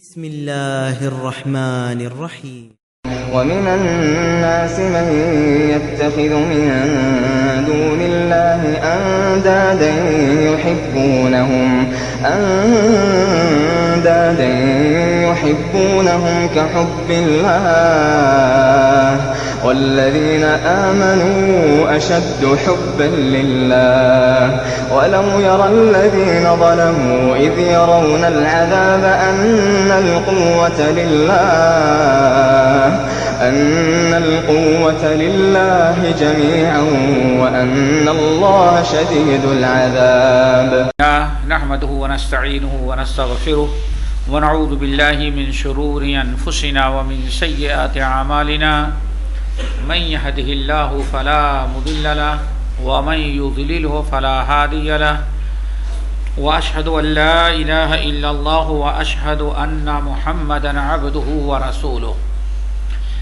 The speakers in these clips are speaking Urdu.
بسم الله الرحمن الرحيم ومن الناس من يتخذ من دون الله أندادا يحبونهم كحب الله والذين آمنوا أشد حبا لله ولو يرى الذين ظلموا إذ يرون العذاب أن القوة لله جميعا وأن الله شديد العذاب. نحمده ونستعينه ونستغفره ونعوذ بالله من شرور أنفسنا ومن سيئات أعمالنا من يهده الله فلا مضل له ومن يضلله فلا هادي له وأشهد أن لا إله إلا الله وأشهد أن محمدا عبده ورسوله.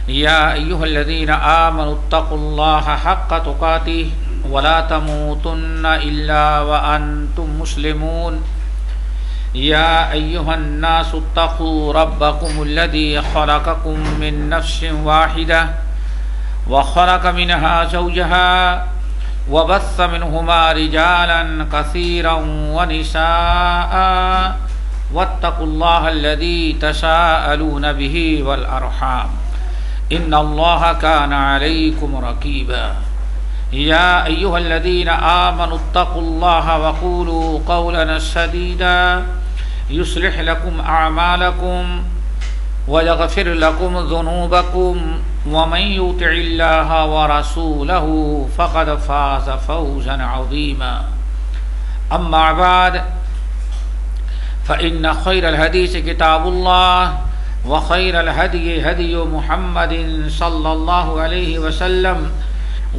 يا أيها الذين آمنوا اتقوا الله حق تقاته ولا تموتن إلا وأنتم مسلمون. يا أيها الناس اتقوا ربكم الذي خلقكم من نفس واحدة وخلق منها زوجها وبث منهما رجالا كثيرا ونساء واتقوا الله الذي تساءلون به والأرحام إن الله كان عليكم رقيبا. يا أيها الذين آمنوا اتقوا الله وقولوا قولا سديدا يصلح لكم أعمالكم ويغفر لكم ذنوبكم ومن يطع الله ورسوله فقد فاز فوزا عظيما. أما بعد فإن خير الحديث كتاب الله وخير الهدي هدي محمد صلى الله عليه وسلم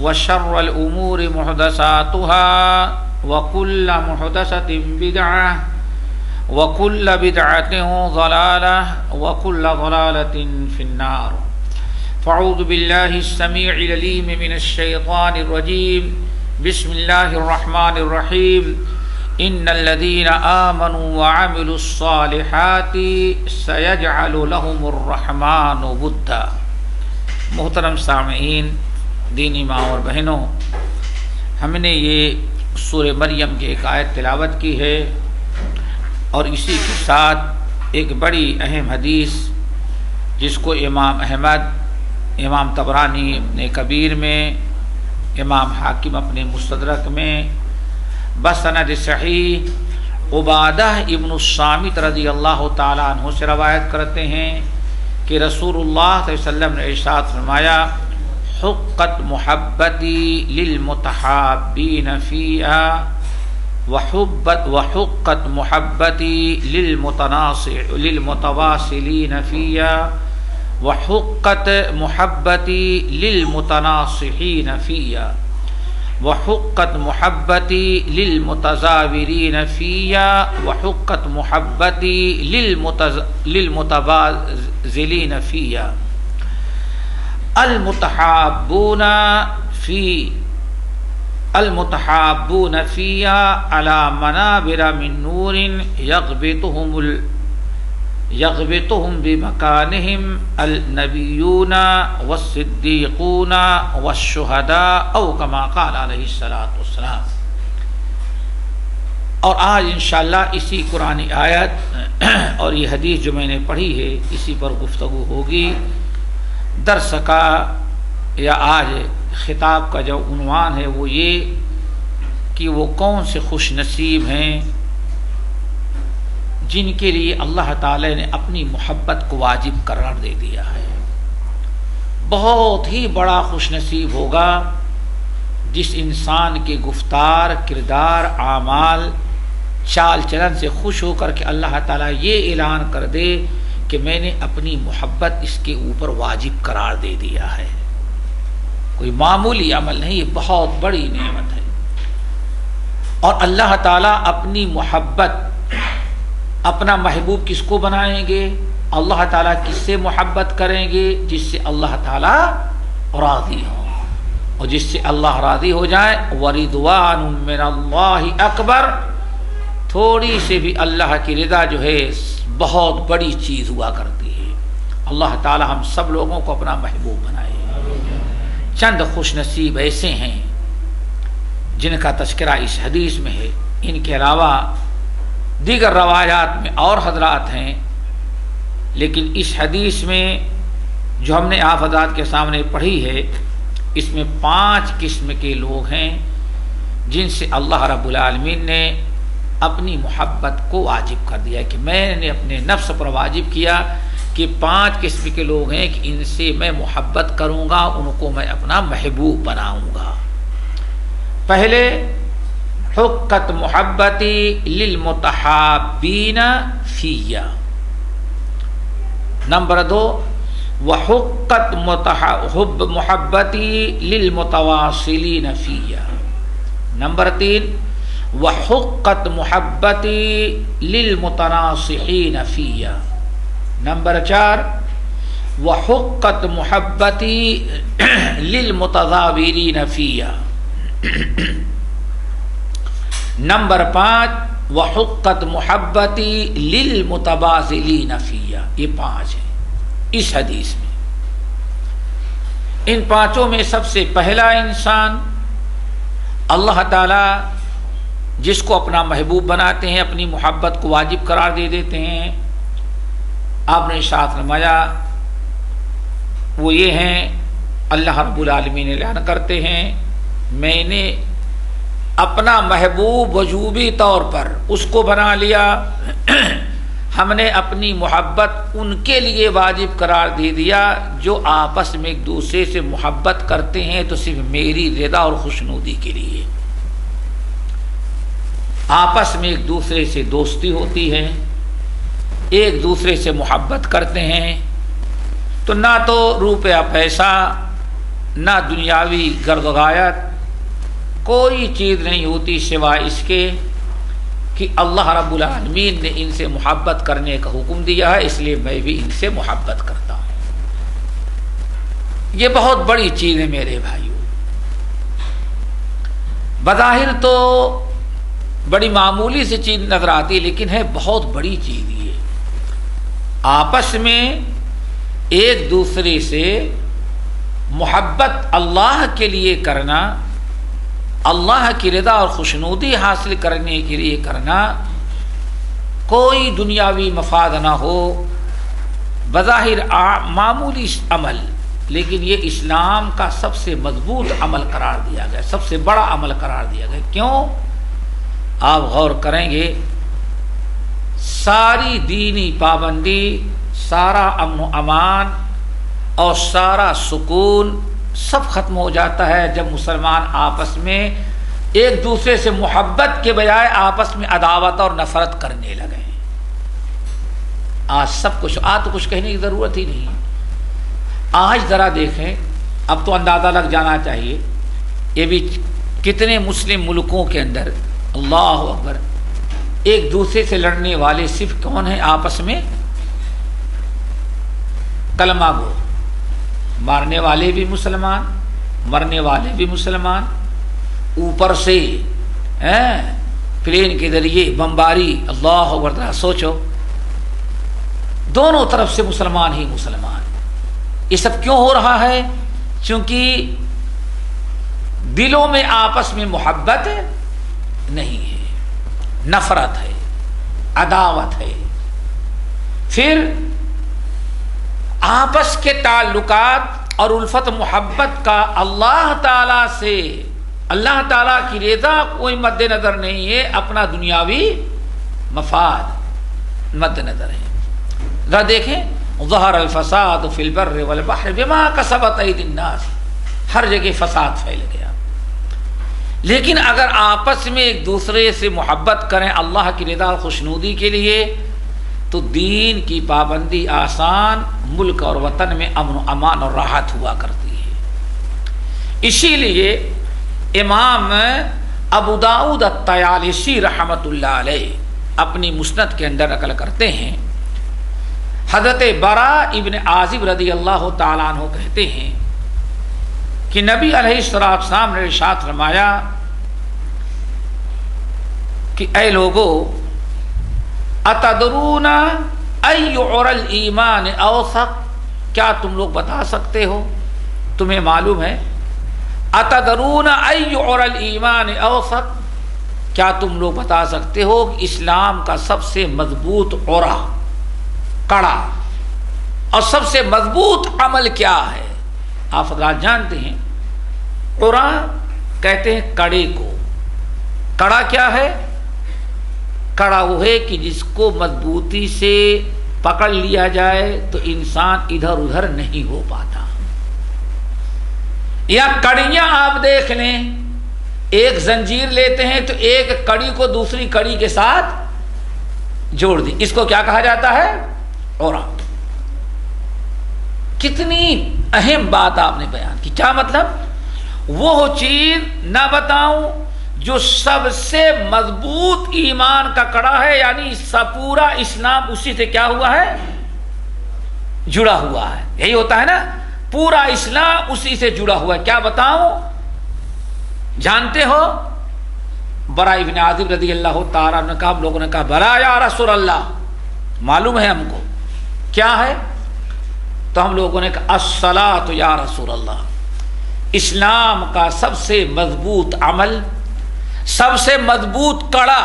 وشر الأمور محدثاتها وكل محدثة بدعة وكل بدعة ضلالة وكل ضلالة في النار. فأعوذ بالله السميع العليم من الشيطان الرجيم. بسم الله الرحمن الرحيم. إن الذين آمنوا وعملوا الصالحات سيجعل لهم الرحمن ودا. محترم سامعین، دینی ماں اور بہنوں، ہم نے یہ سورہ مریم کی ایک آیت تلاوت کی ہے اور اسی کے ساتھ ایک بڑی اہم حدیث جس کو امام احمد، امام طبرانی اپنے کبیر میں، امام حاکم اپنے مستدرک میں بسند صحیح عبادہ ابن الصامت رضی اللہ تعالیٰ عنہ سے روایت کرتے ہیں کہ رسول اللہ صلی اللہ علیہ وسلم نے ارشاد فرمایا: حقت محبتی للمتحابین فیہا وحقت محبتی للمتواصلین فیہا وحقت محبتی للمتناصحین فیہا وحقت محبتی للمتزاورین فیہا وحقت محبتی للمتبازلین فیہا. المتحابون فیہا علی منابر من نور یغبطہم بمکانہم النبیون والصدیقون والشہداء او کما قال علیہ الصلوۃ والسلام. اور آج انشاءاللہ اسی قرآنی آیت اور یہ حدیث جو میں نے پڑھی ہے اسی پر گفتگو ہوگی. درس کا یا آج خطاب کا جو عنوان ہے وہ یہ کہ وہ کون سے خوش نصیب ہیں جن کے لیے اللہ تعالی نے اپنی محبت کو واجب قرار دے دیا ہے. بہت ہی بڑا خوش نصیب ہوگا جس انسان کے گفتار، کردار، اعمال، چال چلن سے خوش ہو کر کے اللہ تعالیٰ یہ اعلان کر دے کہ میں نے اپنی محبت اس کے اوپر واجب قرار دے دیا ہے. کوئی معمولی عمل نہیں، یہ بہت بڑی نعمت ہے. اور اللہ تعالیٰ اپنی محبت، اپنا محبوب کس کو بنائیں گے؟ اللہ تعالیٰ کس سے محبت کریں گے؟ جس سے اللہ تعالیٰ راضی ہو، اور جس سے اللہ راضی ہو جائے. وَرِضْوَانٌ مِّنَ اللَّهِ أَكْبَرُ، تھوڑی سے بھی اللہ کی رضا جو ہے بہت بڑی چیز ہوا کرتی ہے۔ اللہ تعالی ہم سب لوگوں کو اپنا محبوب بنائے۔ چند خوش نصیب ایسے ہیں جن کا تذکرہ اس حدیث میں ہے، ان کے علاوہ دیگر روایات میں اور حضرات ہیں، لیکن اس حدیث میں جو ہم نے آپ حضرات کے سامنے پڑھی ہے، اس میں 5 قسم کے لوگ ہیں جن سے اللہ رب العالمین نے اپنی محبت کو واجب کر دیا کہ میں نے اپنے نفس پر واجب کیا کہ 5 قسم کے لوگ ہیں کہ ان سے میں محبت کروں گا، ان کو میں اپنا محبوب بناؤں گا۔ پہلے حقت محبتی للمتحابین فی، نمبر 2 وحقت حب محبتی للمتواصلین فی، نمبر 3 وحقت محبتی للمتناصحین فی، نمبر 4 وحقت محبتی للمتظاہرین فی، نمبر 5 وحقت محبتی للمتبازلین فی۔ یہ 5 ہیں اس حدیث میں۔ ان 5 میں سب سے پہلا انسان اللہ تعالی جس کو اپنا محبوب بناتے ہیں، اپنی محبت کو واجب قرار دے دیتے ہیں، آپ نے ارشاد فرمایا وہ یہ ہیں، اللہ رب العالمین اعلان کرتے ہیں میں نے اپنا محبوب وجوبی طور پر اس کو بنا لیا، ہم نے اپنی محبت ان کے لیے واجب قرار دے دیا جو آپس میں ایک دوسرے سے محبت کرتے ہیں تو صرف میری رضا اور خوشنودی کے لیے، آپس میں ایک دوسرے سے دوستی ہوتی ہے، ایک دوسرے سے محبت کرتے ہیں، تو نہ تو روپیہ پیسہ نہ دنیاوی گرد و غایت، کوئی چیز نہیں ہوتی سوائے اس کے کہ اللہ رب العالمین نے ان سے محبت کرنے کا حکم دیا ہے، اس لیے میں بھی ان سے محبت کرتا ہوں۔ یہ بہت بڑی چیز ہے میرے بھائیوں، بظاہر تو بڑی معمولی سی چیز نظر آتی ہے لیکن ہے بہت بڑی چیز یہ، آپس میں ایک دوسرے سے محبت اللہ کے لیے کرنا، اللہ کی رضا اور خوشنودی حاصل کرنے کے لیے کرنا، کوئی دنیاوی مفاد نہ ہو، بظاہر معمولی عمل، لیکن یہ اسلام کا سب سے مضبوط عمل قرار دیا گیا، سب سے بڑا عمل قرار دیا گیا۔ کیوں؟ آپ غور کریں گے، ساری دینی پابندی، سارا امن و امان اور سارا سکون سب ختم ہو جاتا ہے جب مسلمان آپس میں ایک دوسرے سے محبت کے بجائے آپس میں عداوت اور نفرت کرنے لگے۔ آج سب کچھ، آج تو کچھ کہنے کی ضرورت ہی نہیں، آج ذرا دیکھیں، اب تو اندازہ لگ جانا چاہیے یہ بھی کتنے مسلم ملکوں کے اندر، اللہ اکبر، ایک دوسرے سے لڑنے والے صرف کون ہیں آپس میں؟ کلمہ گو، مارنے والے بھی مسلمان، مرنے والے بھی مسلمان، اوپر سے پلین کے ذریعے بمباری، اللہ اکبر، سوچو دونوں طرف سے مسلمان ہی مسلمان۔ یہ سب کیوں ہو رہا ہے؟ چونکہ دلوں میں آپس میں محبت نہیں ہے، نفرت ہے، عداوت ہے۔ پھر آپس کے تعلقات اور الفت محبت کا اللہ تعالیٰ سے، اللہ تعالیٰ کی رضا کوئی مد نظر نہیں ہے، اپنا دنیاوی مفاد مد نظر ہے۔ ذرا دیکھیں، ظہر الفساد فی البر والبحر بما کسبت ایدی الناس، ہر جگہ فساد پھیل گیا۔ لیکن اگر آپس میں ایک دوسرے سے محبت کریں اللہ کی رضا اور خوشنودی کے لیے تو دین کی پابندی آسان، ملک اور وطن میں امن و امان اور راحت ہوا کرتی ہے۔ اسی لیے امام ابو داؤد الطیالسی رحمۃ اللہ علیہ اپنی مسند کے اندر نقل کرتے ہیں، حضرت براء ابن عازب رضی اللہ تعالیٰ عنہ کہتے ہیں کہ نبی علیہ السلام نے ارشاد فرمایا کہ اے لوگو اتدرون ایعر الایمان اوثق، کیا تم لوگ بتا سکتے ہو، تمہیں معلوم ہے، اتدرون ایعر الایمان اوثق، کیا تم لوگ بتا سکتے ہو کہ اسلام کا سب سے مضبوط عرا، کڑا اور سب سے مضبوط عمل کیا ہے؟ آپ حضرات جانتے ہیں عرا کہتے ہیں کڑے کو، کڑا کیا ہے؟ کڑا وہ ہے کہ جس کو مضبوطی سے پکڑ لیا جائے تو انسان ادھر ادھر نہیں ہو پاتا. یا کڑیاں آپ دیکھ لیں، ایک زنجیر لیتے ہیں تو ایک کڑی کو دوسری کڑی کے ساتھ جوڑ دی، اس کو کیا کہا جاتا ہے؟ عرا. کتنی اہم بات آپ نے بیان کی. کیا مطلب؟ وہ چیز نہ بتاؤں جو سب سے مضبوط ایمان کا کڑا ہے، یعنی پورا اسلام اسی سے کیا ہوا ہے؟ جڑا ہوا ہے. یہی ہوتا ہے نا، پورا اسلام اسی سے جڑا ہوا ہے. کیا بتاؤں؟ جانتے ہو برا ابن عازب رضی اللہ تعالیٰ نے کہا، ہم لوگوں نے کہا برا یا رسول اللہ، معلوم ہے ہم کو کیا ہے؟ تو ہم لوگوں نے کہا الصلاۃ یا رسول اللہ، اسلام کا سب سے مضبوط عمل، سب سے مضبوط کڑا،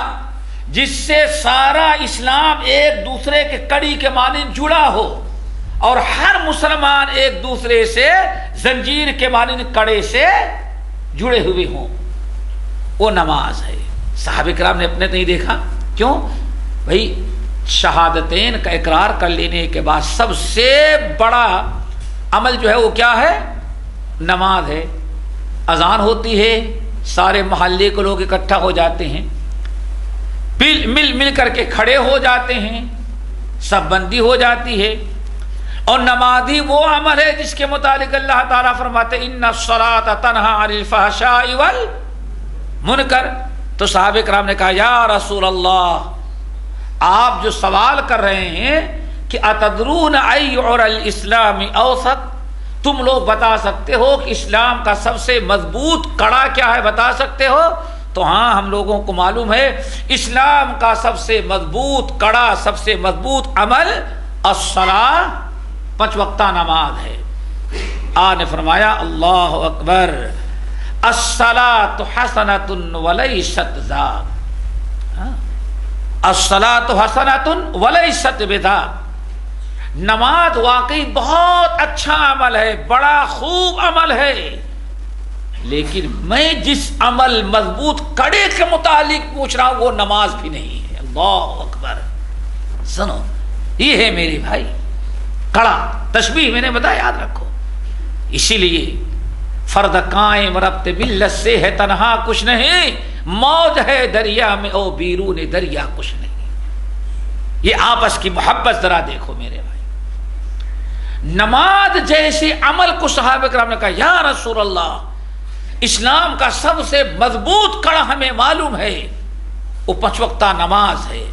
جس سے سارا اسلام ایک دوسرے کے کڑی کے مانند جڑا ہو اور ہر مسلمان ایک دوسرے سے زنجیر کے مانند کڑے سے جڑے ہوئے ہوں، وہ نماز ہے. صحابہ کرام نے اپنے نہیں دیکھا. کیوں بھائی؟ شہادتین کا اقرار کر لینے کے بعد سب سے بڑا عمل جو ہے وہ کیا ہے؟ نماز ہے. اذان ہوتی ہے، سارے محلے کے لوگ اکٹھا ہو جاتے ہیں، مل کر کے کھڑے ہو جاتے ہیں، سب بندی ہو جاتی ہے. اور نماز ہی وہ عمل ہے جس کے متعلق اللہ تعالیٰ فرماتے ان الصلاۃ تنہی عن الفحشاء والمنکر. تو صحابہ کرام نے کہا یا رسول اللہ، آپ جو سوال کر رہے ہیں کہ اتدرون ایعر الاسلام اوثق، تم لوگ بتا سکتے ہو کہ اسلام کا سب سے مضبوط کڑا کیا ہے، بتا سکتے ہو؟ تو ہاں، ہم لوگوں کو معلوم ہے اسلام کا سب سے مضبوط کڑا، سب سے مضبوط عمل الصلاۃ، 5 وقتہ نماز ہے. آپ نے فرمایا اللہ اکبر، الصلاۃ حسنۃ ولیست ذاک، الصلاۃ حسنۃ ولیست بذاک، نماز واقعی بہت اچھا عمل ہے، بڑا خوب عمل ہے، لیکن میں جس عمل مضبوط کڑے کے متعلق پوچھ رہا ہوں وہ نماز بھی نہیں ہے. اللہ اکبر. سنو، یہ ہے میرے بھائی کڑا. تشبیہ میں نے بتایا، یاد رکھو. اسی لیے فرد قائم ربط ملت سے ہے تنہا کچھ نہیں، موج ہے دریا میں او بیرون دریا کچھ نہیں. یہ آپس کی محبت ذرا دیکھو میرے بھائی. نماز جیسے عمل کو صحابہ کرام نے کہا یا رسول اللہ، اسلام کا سب سے مضبوط کڑا ہمیں معلوم ہے، وہ 5 وقتہ نماز ہے.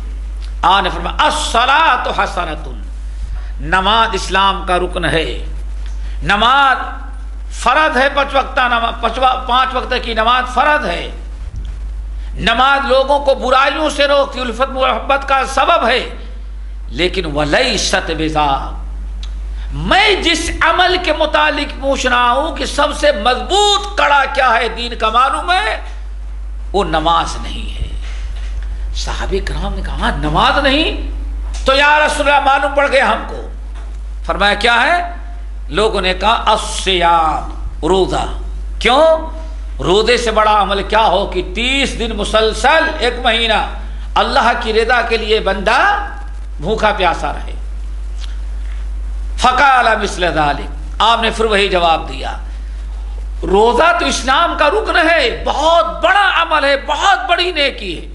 آپ نے فرمایا الصلاۃ حسنۃ، نماز اسلام کا رکن ہے، نماز فرض ہے. 5 وقتہ نماز، 5 وقت کی نماز فرض ہے. نماز لوگوں کو برائیوں سے روکتی، الفت محبت کا سبب ہے. لیکن ولیست بذاک، میں جس عمل کے متعلق پوچھ رہا ہوں کہ سب سے مضبوط کڑا کیا ہے دین کا معلوم ہے، وہ نماز نہیں ہے. صحابہ کرام نے کہا نماز نہیں؟ تو یا رسول اللہ معلوم پڑ گیا ہم کو. فرمایا کیا ہے؟ لوگوں نے کہا الصیام، روزہ. کیوں؟ روزے سے بڑا عمل کیا ہو کہ 30 دن مسلسل 1 مہینہ اللہ کی رضا کے لیے بندہ بھوکا پیاسا رہے. فقال مثل ذلك، آپ نے پھر وہی جواب دیا، روزہ تو اسلام کا رکن ہے، بہت بڑا عمل ہے، بہت بڑی نیکی ہے،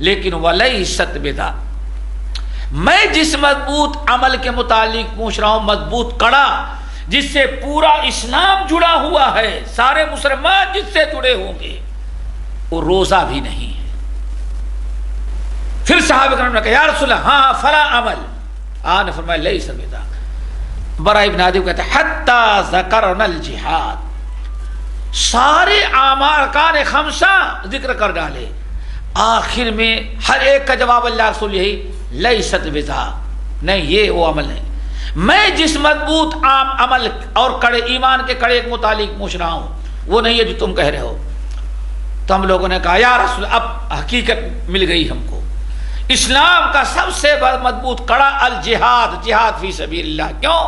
لیکن ولیست بذاک، میں جس مضبوط عمل کے متعلق پوچھ رہا ہوں، مضبوط کڑا جس سے پورا اسلام جڑا ہوا ہے، سارے مسلمان جس سے جڑے ہوں گے، وہ روزہ بھی نہیں ہے. پھر صحابہ کرام نے کہا یا رسول اللہ ہاں فلا عمل. آپ نے فرمایا لیس بذاک. برا ابن عازب کہتے ہیں حتی ذکرنا الجہاد، سارے اعمال ارکان 5 ذکر کر ڈالے، آخر میں ہر ایک کا جواب اللہ رسول یہی لیست بذاک، نہیں یہ وہ عمل نہیں، میں جس مضبوط عام عمل اور کڑے ایمان کے کڑے کے متعلق پوچھ رہا ہوں وہ نہیں ہے جو تم کہہ رہے ہو۔ تو ہم لوگوں نے کہا یا رسول اب حقیقت مل گئی ہم کو، اسلام کا سب سے مضبوط کڑا الجہاد، جہاد فی سبیل اللہ۔ کیوں؟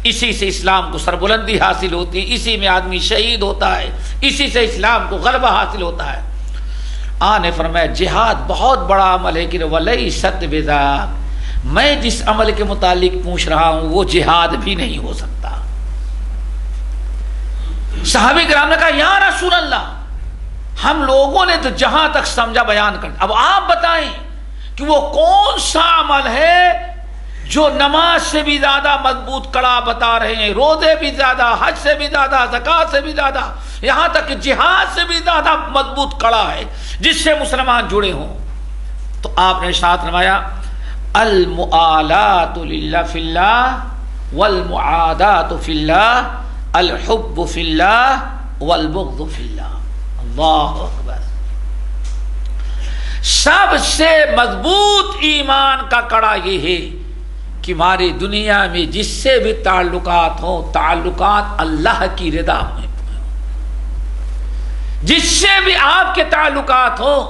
اسی سے اسلام کو سربلندی حاصل ہوتی ہے، اسی میں آدمی شہید ہوتا ہے، اسی سے اسلام کو غلبہ حاصل ہوتا ہے۔ نے فرمایا جہاد بہت بڑا عمل ہے کہ ولیست بذاک، میں جس عمل کے متعلق پوچھ رہا ہوں وہ جہاد بھی نہیں ہو سکتا۔ صحابہ کرام نے کہا یا رسول اللہ ہم لوگوں نے تو جہاں تک سمجھا بیان کر، اب آپ بتائیں کہ وہ کون سا عمل ہے جو نماز سے بھی زیادہ مضبوط کڑا بتا رہے ہیں، روزے بھی زیادہ، حج سے بھی زیادہ، زکوٰۃ سے بھی زیادہ، یہاں تک کہ جہاد سے بھی زیادہ مضبوط کڑا ہے جس سے مسلمان جڑے ہوں۔ تو آپ نے ارشاد فرمایا المؤالات للہ فی اللہ والمعادات فی اللہ، الحب فی اللہ والبغض فی اللہ۔ اللہ اکبر۔ سب سے مضبوط ایمان کا کڑا یہ ہے کہ ہماری دنیا میں جس سے بھی تعلقات ہوں، تعلقات اللہ کی رضا میں، جس سے بھی آپ کے تعلقات ہوں،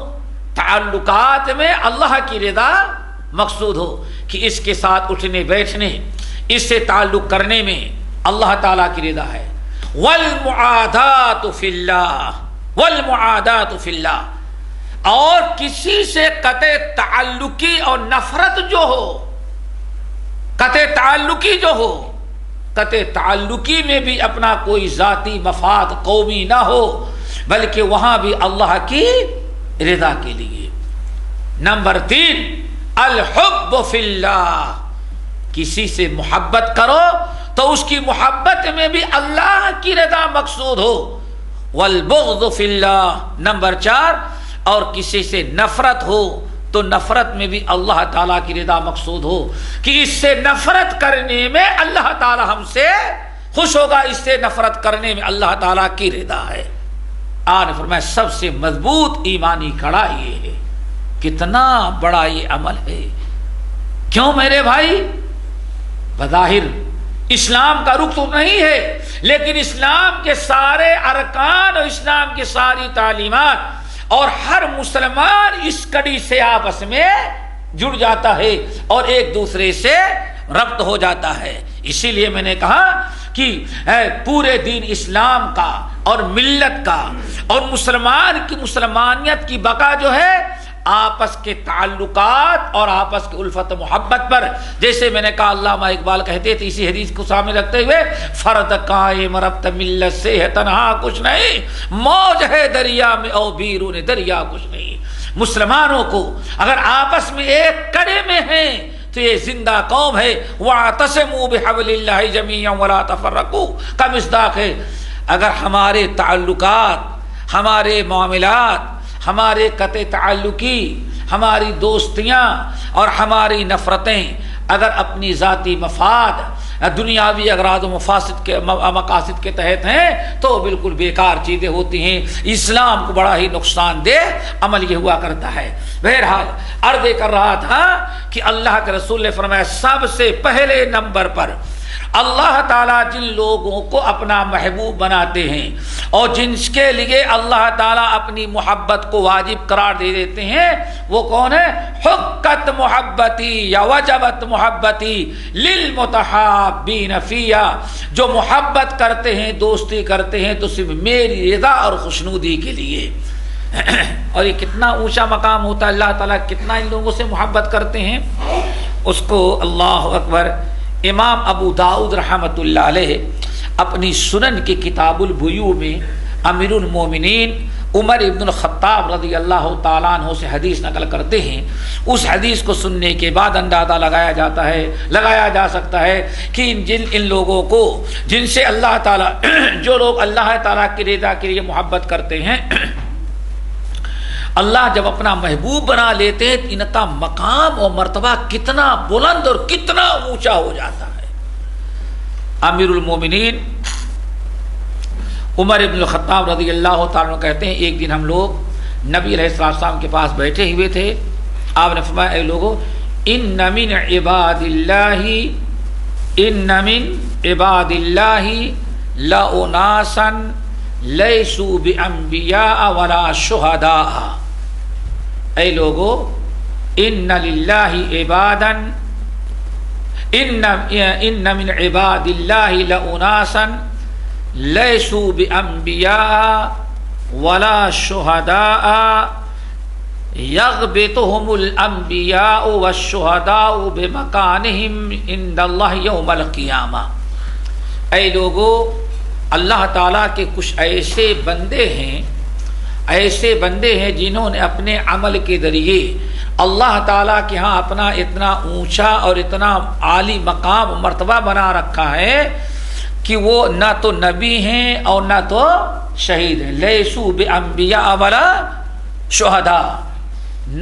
تعلقات میں اللہ کی رضا مقصود ہو، کہ اس کے ساتھ اٹھنے بیٹھنے، اس سے تعلق کرنے میں اللہ تعالیٰ کی رضا ہے۔ والمعادات فی اللہ، والمعادات فی اللہ، اور کسی سے قطع تعلقی اور نفرت جو ہو، قطع تعلقی جو ہو، قطع تعلقی میں بھی اپنا کوئی ذاتی مفاد قومی نہ ہو بلکہ وہاں بھی اللہ کی رضا کے لیے۔ نمبر 3 الحب فی اللہ، کسی سے محبت کرو تو اس کی محبت میں بھی اللہ کی رضا مقصود ہو۔ والبغض فی اللہ، نمبر 4 اور کسی سے نفرت ہو تو نفرت میں بھی اللہ تعالیٰ کی رضا مقصود ہو، کہ اس سے نفرت کرنے میں اللہ تعالیٰ ہم سے خوش ہوگا، اس سے نفرت کرنے میں اللہ تعالیٰ کی رضا ہے۔ آج فرمایا سب سے مضبوط ایمانی کڑا یہ ہے۔ کتنا بڑا یہ عمل ہے۔ کیوں میرے بھائی؟ بظاہر اسلام کا رخ تو نہیں ہے، لیکن اسلام کے سارے ارکان اور اسلام کی ساری تعلیمات اور ہر مسلمان اس کڑی سے آپس میں جڑ جاتا ہے اور ایک دوسرے سے ربط ہو جاتا ہے۔ اسی لیے میں نے کہا کہ پورے دین اسلام کا اور ملت کا اور مسلمان کی مسلمانیت کی بقا جو ہے آپس کے تعلقات اور آپس کے الفت محبت پر، جیسے میں نے کہا علامہ اقبال کہتے تھے اسی حدیث کو سامنے رکھتے ہوئے، فرد قائم ربط ملت سے ہے تنہا کچھ نہیں، موج ہے دریا میں او بیرون دریا کچھ نہیں۔ مسلمانوں کو اگر آپس میں ایک کڑے میں ہیں تو یہ زندہ قوم ہے۔ وَاعْتَصِمُوا بِحَبْلِ اللَّهِ جَمِيعًا وَلَا تَفَرَّقُوا کا مصداق ہے۔ اگر ہمارے تعلقات، ہمارے معاملات، ہمارے قطع تعلقی، ہماری دوستیاں اور ہماری نفرتیں اگر اپنی ذاتی مفاد، دنیاوی اغراض و مقاصد کے تحت ہیں تو بالکل بیکار چیزیں ہوتی ہیں۔ اسلام کو بڑا ہی نقصان دہ عمل یہ ہوا کرتا ہے۔ بہرحال عرض کر رہا تھا کہ اللہ کے رسول نے فرمایا سب سے پہلے نمبر پر اللہ تعالیٰ جن لوگوں کو اپنا محبوب بناتے ہیں اور جن کے لیے اللہ تعالیٰ اپنی محبت کو واجب قرار دے دیتے ہیں وہ کون ہے؟ حقت محبتی یا وجبت محبتی للمتحابین فیہ، جو محبت کرتے ہیں، دوستی کرتے ہیں تو صرف میری رضا اور خوشنودی کے لیے۔ اور یہ کتنا اونچا مقام ہوتا ہے، اللہ تعالیٰ کتنا ان لوگوں سے محبت کرتے ہیں اس کو۔ اللہ اکبر۔ امام ابو داؤد رحمۃ اللہ علیہ اپنی سنن کے کتاب البیوع میں امیر المومنین عمر ابن الخطاب رضی اللہ تعالیٰ عنہ سے حدیث نقل کرتے ہیں۔ اس حدیث کو سننے کے بعد اندازہ لگایا جا سکتا ہے کہ ان لوگوں کو جن سے اللہ تعالیٰ، جو لوگ اللہ تعالیٰ کی رضا کے لیے محبت کرتے ہیں، اللہ جب اپنا محبوب بنا لیتے ہیں تو ان کا مقام اور مرتبہ کتنا بلند اور کتنا اونچا ہو جاتا ہے۔ امیر المومنین عمر ابن الخطاب رضی اللہ تعالیٰ عنہ کہتے ہیں ایک دن ہم لوگ نبی علیہ السلام کے پاس بیٹھے ہوئے تھے۔ آپ نے فرمایا اے لوگوں ان من عباد اللہ لاناسا لیسوا بانبیاء ولا شہداء. اے لوگو، ان للہ عبادا ان من عباد اللہ لاناسا لیسوا بانبیاء ولا شہداء یغبطہم الانبیاء والشہداء بمکانہم عند اللہ یوم القیامہ. اے لوگو، اللہ تعالیٰ کے کچھ ایسے بندے ہیں جنہوں نے اپنے عمل کے ذریعے اللہ تعالیٰ کے ہاں اپنا اتنا اونچا اور اتنا عالی مقام مرتبہ بنا رکھا ہے کہ وہ نہ تو نبی ہیں اور نہ تو شہید ہیں. لیسوا بانبیاء ولا شہداء،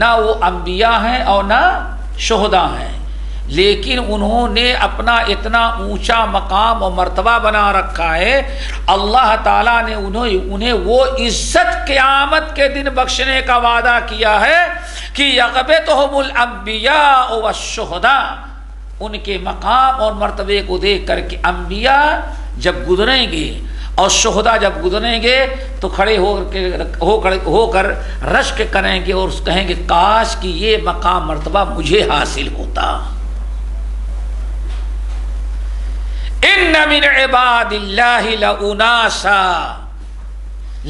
نہ وہ انبیاء ہیں اور نہ شہداء ہیں، لیکن انہوں نے اپنا اتنا اونچا مقام و مرتبہ بنا رکھا ہے. اللہ تعالیٰ نے انہیں وہ عزت قیامت کے دن بخشنے کا وعدہ کیا ہے کہ یغبطہم الانبیاء والشہداء. ان کے مقام اور مرتبے کو دیکھ کر کے انبیاء جب گزریں گے اور شہداء جب گزریں گے تو کھڑے ہو کر رشک کریں گے اور کہیں گے کاش کہ یہ مقام مرتبہ مجھے حاصل ہوتا. ان من عباد اللہ لاناسا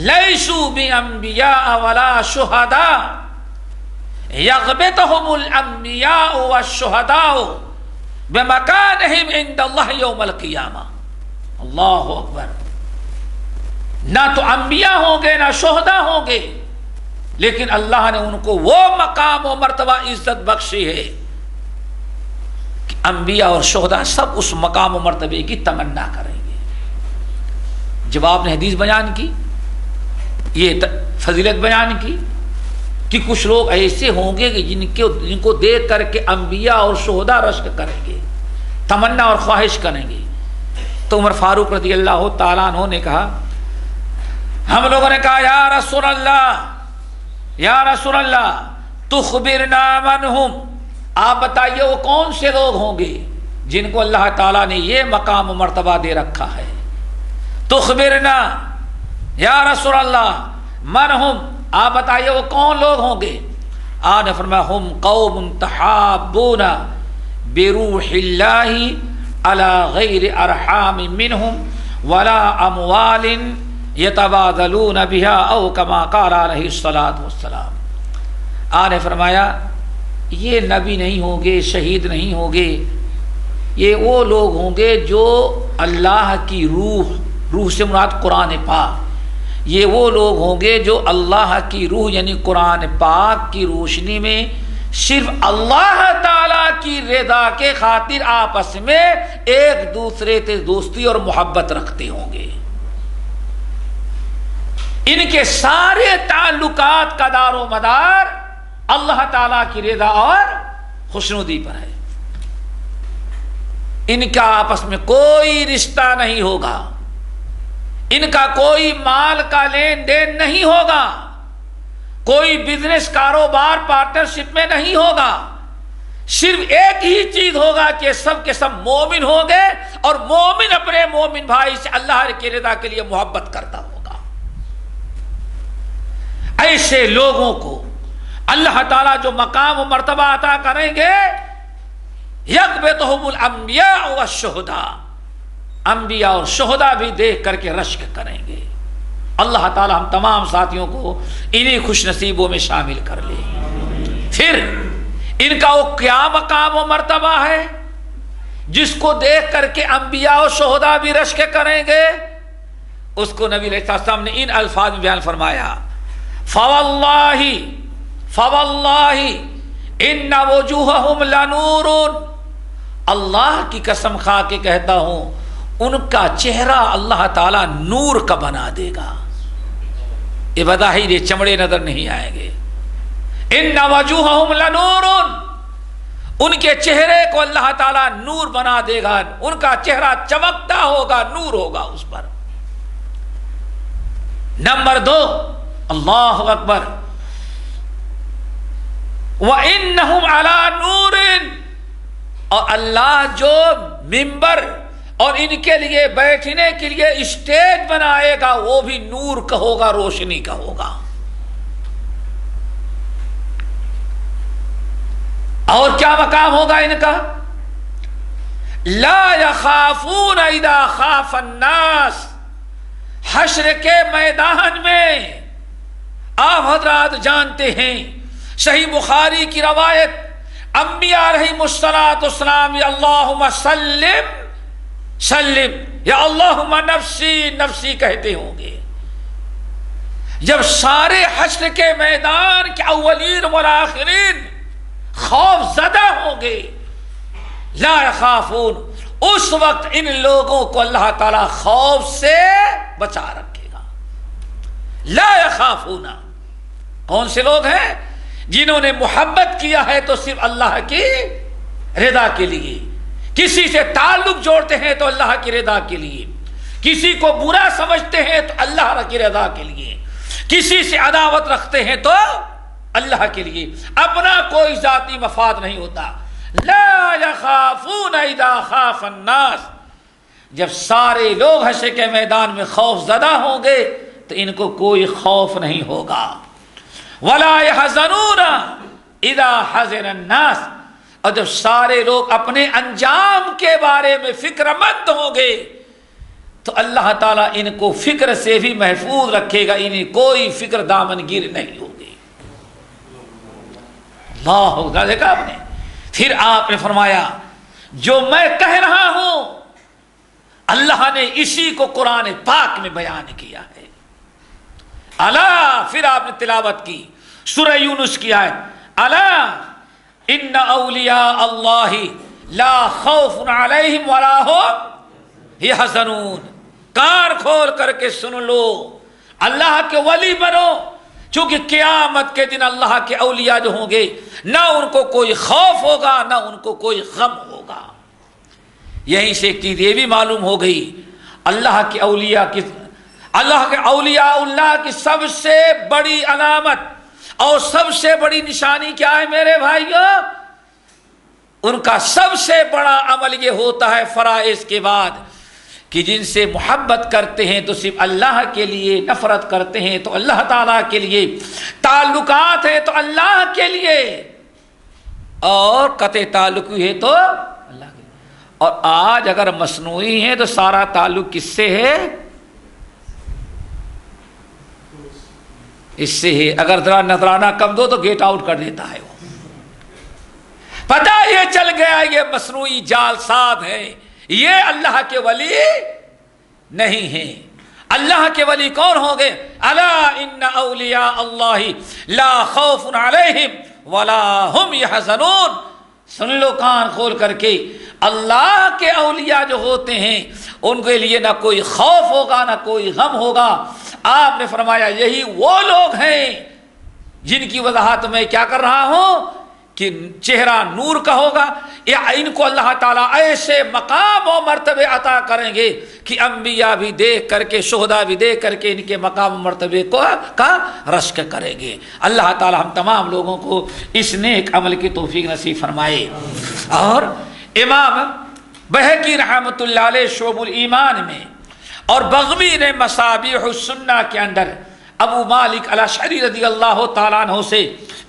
لیسوا بانبیاء ولا شہداء یغبطہم الانبیاء والشہداء بمکانہم عند اللہ یوم القیامہ. اللہ اکبر. نہ تو انبیاء ہوں گے نہ شہداء ہوں گے، لیکن اللہ نے ان کو وہ مقام و مرتبہ عزت بخشی ہے کہ انبیاء اور شہداء سب اس مقام و مرتبے کی تمنا کریں گے. جب آپ نے حدیث بیان کی، یہ فضیلت بیان کی کہ کچھ لوگ ایسے ہوں گے کہ جن کو دیکھ کر کے انبیاء اور شہداء رشک کریں گے، تمنا اور خواہش کریں گے، تو عمر فاروق رضی اللہ تعالیٰ عنہ نے کہا، ہم لوگوں نے کہا یا رسول اللہ تخبرنا من ہم، آپ بتائیے وہ کون سے لوگ ہوں گے جن کو اللہ تعالیٰ نے یہ مقام و مرتبہ دے رکھا ہے. تخبرنا یا رسول اللہ من ہم، آپ بتائیے وہ کون لوگ ہوں گے. آپ نے فرمایا ہم قوم تحابون بروح اللہ علی غیر ارحام منہم ولا اموال یتبادلون بہا او کما قال علیہ الصلاۃ والسلام. آپ نے فرمایا یہ نبی نہیں ہوں گے، شہید نہیں ہوں گے، یہ وہ لوگ ہوں گے جو اللہ کی روح سے مراد قرآن پاک، یہ وہ لوگ ہوں گے جو اللہ کی روح یعنی قرآن پاک کی روشنی میں صرف اللہ تعالی کی رضا کے خاطر آپس میں ایک دوسرے سے دوستی اور محبت رکھتے ہوں گے. ان کے سارے تعلقات کا دار و مدار اللہ تعالیٰ کی رضا اور خوشنودی پر ہے. ان کا آپس میں کوئی رشتہ نہیں ہوگا، ان کا کوئی مال کا لین دین نہیں ہوگا، کوئی بزنس کاروبار پارٹنرشپ میں نہیں ہوگا. صرف ایک ہی چیز ہوگا کہ سب کے سب مومن ہوں گے اور مومن اپنے مومن بھائی سے اللہ کی رضا کے لیے محبت کرتا ہوگا. ایسے لوگوں کو اللہ تعالیٰ جو مقام و مرتبہ عطا کریں گے، یغبطہم الانبیاء والشہداء، انبیاء اور شہداء بھی دیکھ کر کے رشک کریں گے. اللہ تعالیٰ ہم تمام ساتھیوں کو انہی خوش نصیبوں میں شامل کر لے. پھر ان کا وہ کیا مقام و مرتبہ ہے جس کو دیکھ کر کے انبیاء اور شہداء بھی رشک کریں گے؟ اس کو نبی علیہ السلام نے ان الفاظ میں بیان فرمایا، فواللہ ان وجوہہم لنور. اللہ کی قسم کھا کے کہتا ہوں ان کا چہرہ اللہ تعالیٰ نور کا بنا دے گا. یہ بظاہر یہ چمڑے نظر نہیں آئیں گے. ان وجوہہم لنور، ان کے چہرے کو اللہ تعالیٰ نور بنا دے گا، ان کا چہرہ چمکتا ہوگا، نور ہوگا اس پر. نمبر 2، اللہ اکبر، وَإِنَّهُمْ عَلَى نُورٍ، اور اللہ جو ممبر اور ان کے لیے بیٹھنے کے لیے اسٹیج بنائے گا وہ بھی نور کا ہوگا، روشنی کا ہوگا. اور کیا مقام ہوگا ان کا؟ لا یخافون اذا خاف الناس. حشر کے میدان میں آپ حضرات جانتے ہیں، صحیح بخاری کی روایت، انبیاء علیہم السلام یا اللہم سلم سلم یا اللہم نفسی نفسی کہتے ہوں گے. جب سارے حشر کے میدان کے اولین والآخرین خوف زدہ ہوں گے، لا یخافون، اس وقت ان لوگوں کو اللہ تعالی خوف سے بچا رکھے گا. لا یخافون، کون سے لوگ ہیں؟ جنہوں نے محبت کیا ہے تو صرف اللہ کی رضا کے لیے، کسی سے تعلق جوڑتے ہیں تو اللہ کی رضا کے لیے، کسی کو برا سمجھتے ہیں تو اللہ کی رضا کے لیے، کسی سے عداوت رکھتے ہیں تو اللہ کے لیے، اپنا کوئی ذاتی مفاد نہیں ہوتا. لا یخافون اذا خاف الناس، جب سارے لوگ حشر کے میدان میں خوف زدہ ہوں گے تو ان کو کوئی خوف نہیں ہوگا. ولا يحزنون اذا حزن الناس، اور جب سارے لوگ اپنے انجام کے بارے میں فکر مند ہوں گے تو اللہ تعالیٰ ان کو فکر سے بھی محفوظ رکھے گا، انہیں کوئی فکر دامنگیر نہیں ہوگی. اللہ اکبر. دیکھا آپ نے؟ پھر آپ نے فرمایا جو میں کہہ رہا ہوں اللہ نے اسی کو قرآن پاک میں بیان کیا ہے. الا، پھر آپ نے تلاوت کی سورہ یونس کی آیت، الا ان اولیاء اللہ لا خوف علیہم ولا هم یحزنون. کان کھول کر کے سن لو، اللہ کے ولی بنو، چونکہ قیامت کے دن اللہ کے اولیاء جو ہوں گے نہ ان کو کوئی خوف ہوگا نہ ان کو کوئی غم ہوگا. یہیں سے ایک چیز یہ بھی معلوم ہو گئی، اللہ کے اولیاء کی، اللہ کے اولیاء اللہ کی سب سے بڑی علامت اور سب سے بڑی نشانی کیا ہے میرے بھائیوں؟ ان کا سب سے بڑا عمل یہ ہوتا ہے فرائض کے بعد کہ جن سے محبت کرتے ہیں تو صرف اللہ کے لیے، نفرت کرتے ہیں تو اللہ تعالیٰ کے لیے، تعلقات ہیں تو اللہ کے لیے، اور قطع تعلق ہے تو اللہ کے لیے. اور آج اگر مصنوعی ہے تو سارا تعلق کس سے ہے؟ اس سے ہے. اگر ذرا نذرانہ کم دو تو گیٹ آؤٹ کر دیتا ہے. وہ پتہ یہ چل گیا یہ مصنوعی جال ساز ہے، یہ اللہ کے ولی نہیں ہیں. اللہ کے ولی کون ہوں گے؟ الا ان اولیاء اللہ لا خوف علیہم ولا هم یحزنون. سن لو کان کھول کر کے، اللہ کے اولیاء جو ہوتے ہیں ان کے لیے نہ کوئی خوف ہوگا نہ کوئی غم ہوگا. آپ نے فرمایا یہی وہ لوگ ہیں جن کی وضاحت میں کیا کر رہا ہوں کہ چہرہ نور کا ہوگا، یا ان کو اللہ تعالیٰ ایسے مقام و مرتبے عطا کریں گے کہ انبیاء بھی دیکھ کر کے، شہداء بھی دیکھ کر کے ان کے مقام و مرتبے کو کا رشک کریں گے. اللہ تعالیٰ ہم تمام لوگوں کو اس نیک عمل کی توفیق نصیب فرمائے. اور امام بہقی رحمۃ اللہ علیہ شعب الایمان میں اور بغوی نے مصابیح السنہ کے اندر ابو مالک الاشعری رضی اللہ تعالیٰ عنہ سے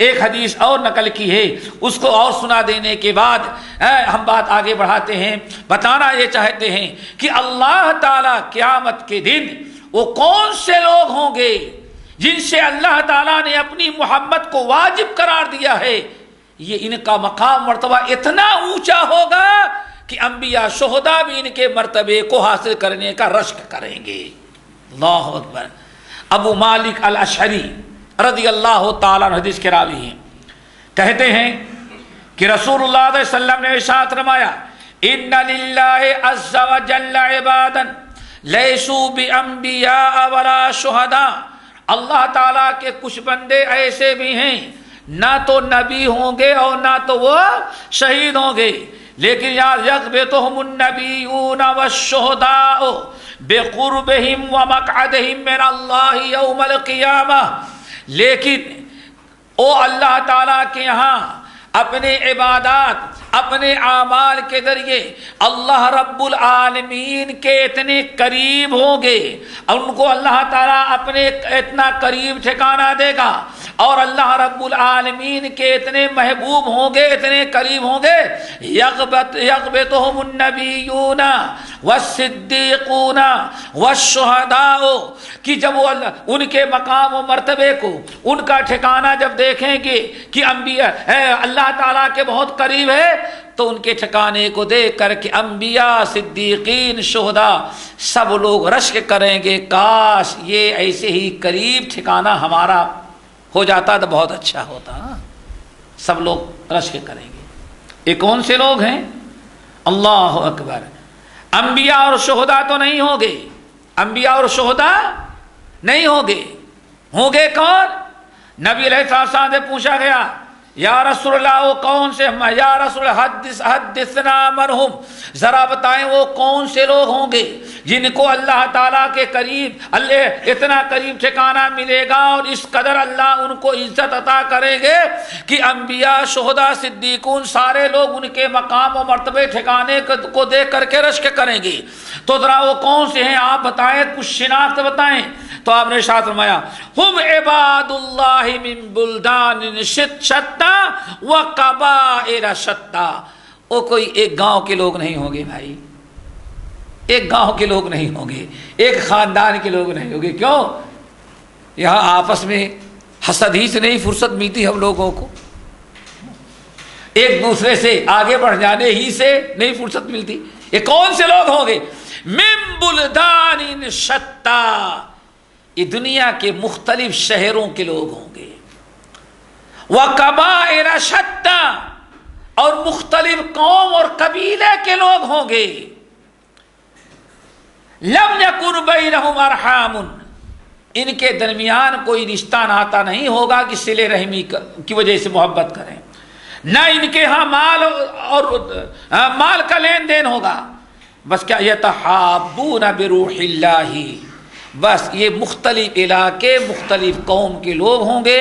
ایک حدیث اور نقل کی ہے. اس کو اور سنا دینے کے بعد ہم بات آگے بڑھاتے ہیں. بتانا یہ چاہتے ہیں کہ اللہ تعالیٰ قیامت کے دن وہ کون سے لوگ ہوں گے جن سے اللہ تعالیٰ نے اپنی محبت کو واجب قرار دیا ہے. یہ ان کا مقام مرتبہ اتنا اونچا ہوگا کہ انبیاء شہداء بھی ان کے مرتبے کو حاصل کرنے کا رشک کریں گے. اللہ اکبر. ابو مالک الاشعری رضی اللہ تعالیٰ عنہ حدیث کے راوی ہیں، کہتے ہیں کہ رسول اللہ صلی اللہ علیہ وسلم نے ارشاد فرمایا ان للہ عز وجل عبادا لیسوا بانبیاء ولا شہداء. اللہ تعالیٰ کے کچھ بندے ایسے بھی ہیں نہ تو نبی ہوں گے اور نہ تو وہ شہید ہوں گے، لیکن یغبطہم النبیون والشہداء بقربہم ومقعدہم من اللہ یوم القیامہ. لیکن او اللہ تعالیٰ کے یہاں اپنے عبادات اپنے اعمال کے ذریعے اللہ رب العالمین کے اتنے قریب ہوں گے، ان کو اللہ تعالیٰ اپنے اتنا قریب ٹھکانہ دے گا، اور اللہ رب العالمین کے اتنے محبوب ہوں گے، اتنے قریب ہوں گے، یغبطہم النبیون والصدیقون والشہداء، کہ جب وہ ان کے مقام و مرتبے کو، ان کا ٹھکانہ جب دیکھیں گے کہ انبیاء اللہ تعالیٰ کے بہت قریب ہے، تو ان کے ٹھکانے کو دیکھ کر کے انبیاء، صدیقین، شہداء سب لوگ رشک کریں گے، کاش یہ ایسے ہی قریب ٹھکانہ ہمارا ہو جاتا تو بہت اچھا ہوتا۔ سب لوگ رشک کریں گے۔ یہ کون سے لوگ ہیں؟ اللہ اکبر! انبیاء اور شہداء تو نہیں ہوں گے، انبیاء اور شہداء نہیں ہوں گے، ہوں گے کون؟ نبی علیہ السلام سے پوچھا گیا یا رسول اللہ وہ کون سے، یا رسول حدثنا منہم، ذرا بتائیں وہ کون سے لوگ ہوں گے جن کو اللہ تعالیٰ کے قریب، اللہ اتنا قریب ٹھکانہ ملے گا اور اس قدر اللہ ان کو عزت عطا کریں گے کہ انبیاء، شہداء، صدیقون سارے لوگ ان کے مقام و مرتبے ٹھکانے کو دیکھ کر کے رشک کریں گے۔ تو ذرا وہ کون سے ہیں آپ بتائیں، کچھ شناخت بتائیں۔ تو آپ نے ارشاد فرمایا ہم عباد اللہ من بلدان شتیٰ و قبائل شتیٰ، وہ کوئی ایک گاؤں کے لوگ نہیں ہوں گے بھائی، ایک گاؤں کے لوگ نہیں ہوں گے، ایک خاندان کے لوگ نہیں ہوں گے۔ کیوں؟ یہاں آپس میں حسد ہی سے نہیں فرصت ملتی ہم لوگوں کو، ایک دوسرے سے آگے بڑھ جانے ہی سے نہیں فرصت ملتی۔ یہ کون سے لوگ ہوں گے؟ من بلدان شتیٰ، یہ دنیا کے مختلف شہروں کے لوگ ہوں گے، وَقَبَائِلَ شَتَّىٰ، اور مختلف قوم اور قبیلے کے لوگ ہوں گے۔ لَمْ يَكُنْ بَيْنَهُمْ أَرْحَامٌ، ان کے درمیان کوئی رشتہ ناتا نہیں ہوگا کہ صلہ رحمی کی وجہ سے محبت کریں، نہ ان کے ہاں مال اور مال کا لین دین ہوگا، بس کیا يَتَحَابُّونَ بِرُوحِ اللَّهِ، بس یہ مختلف علاقے، مختلف قوم کے لوگ ہوں گے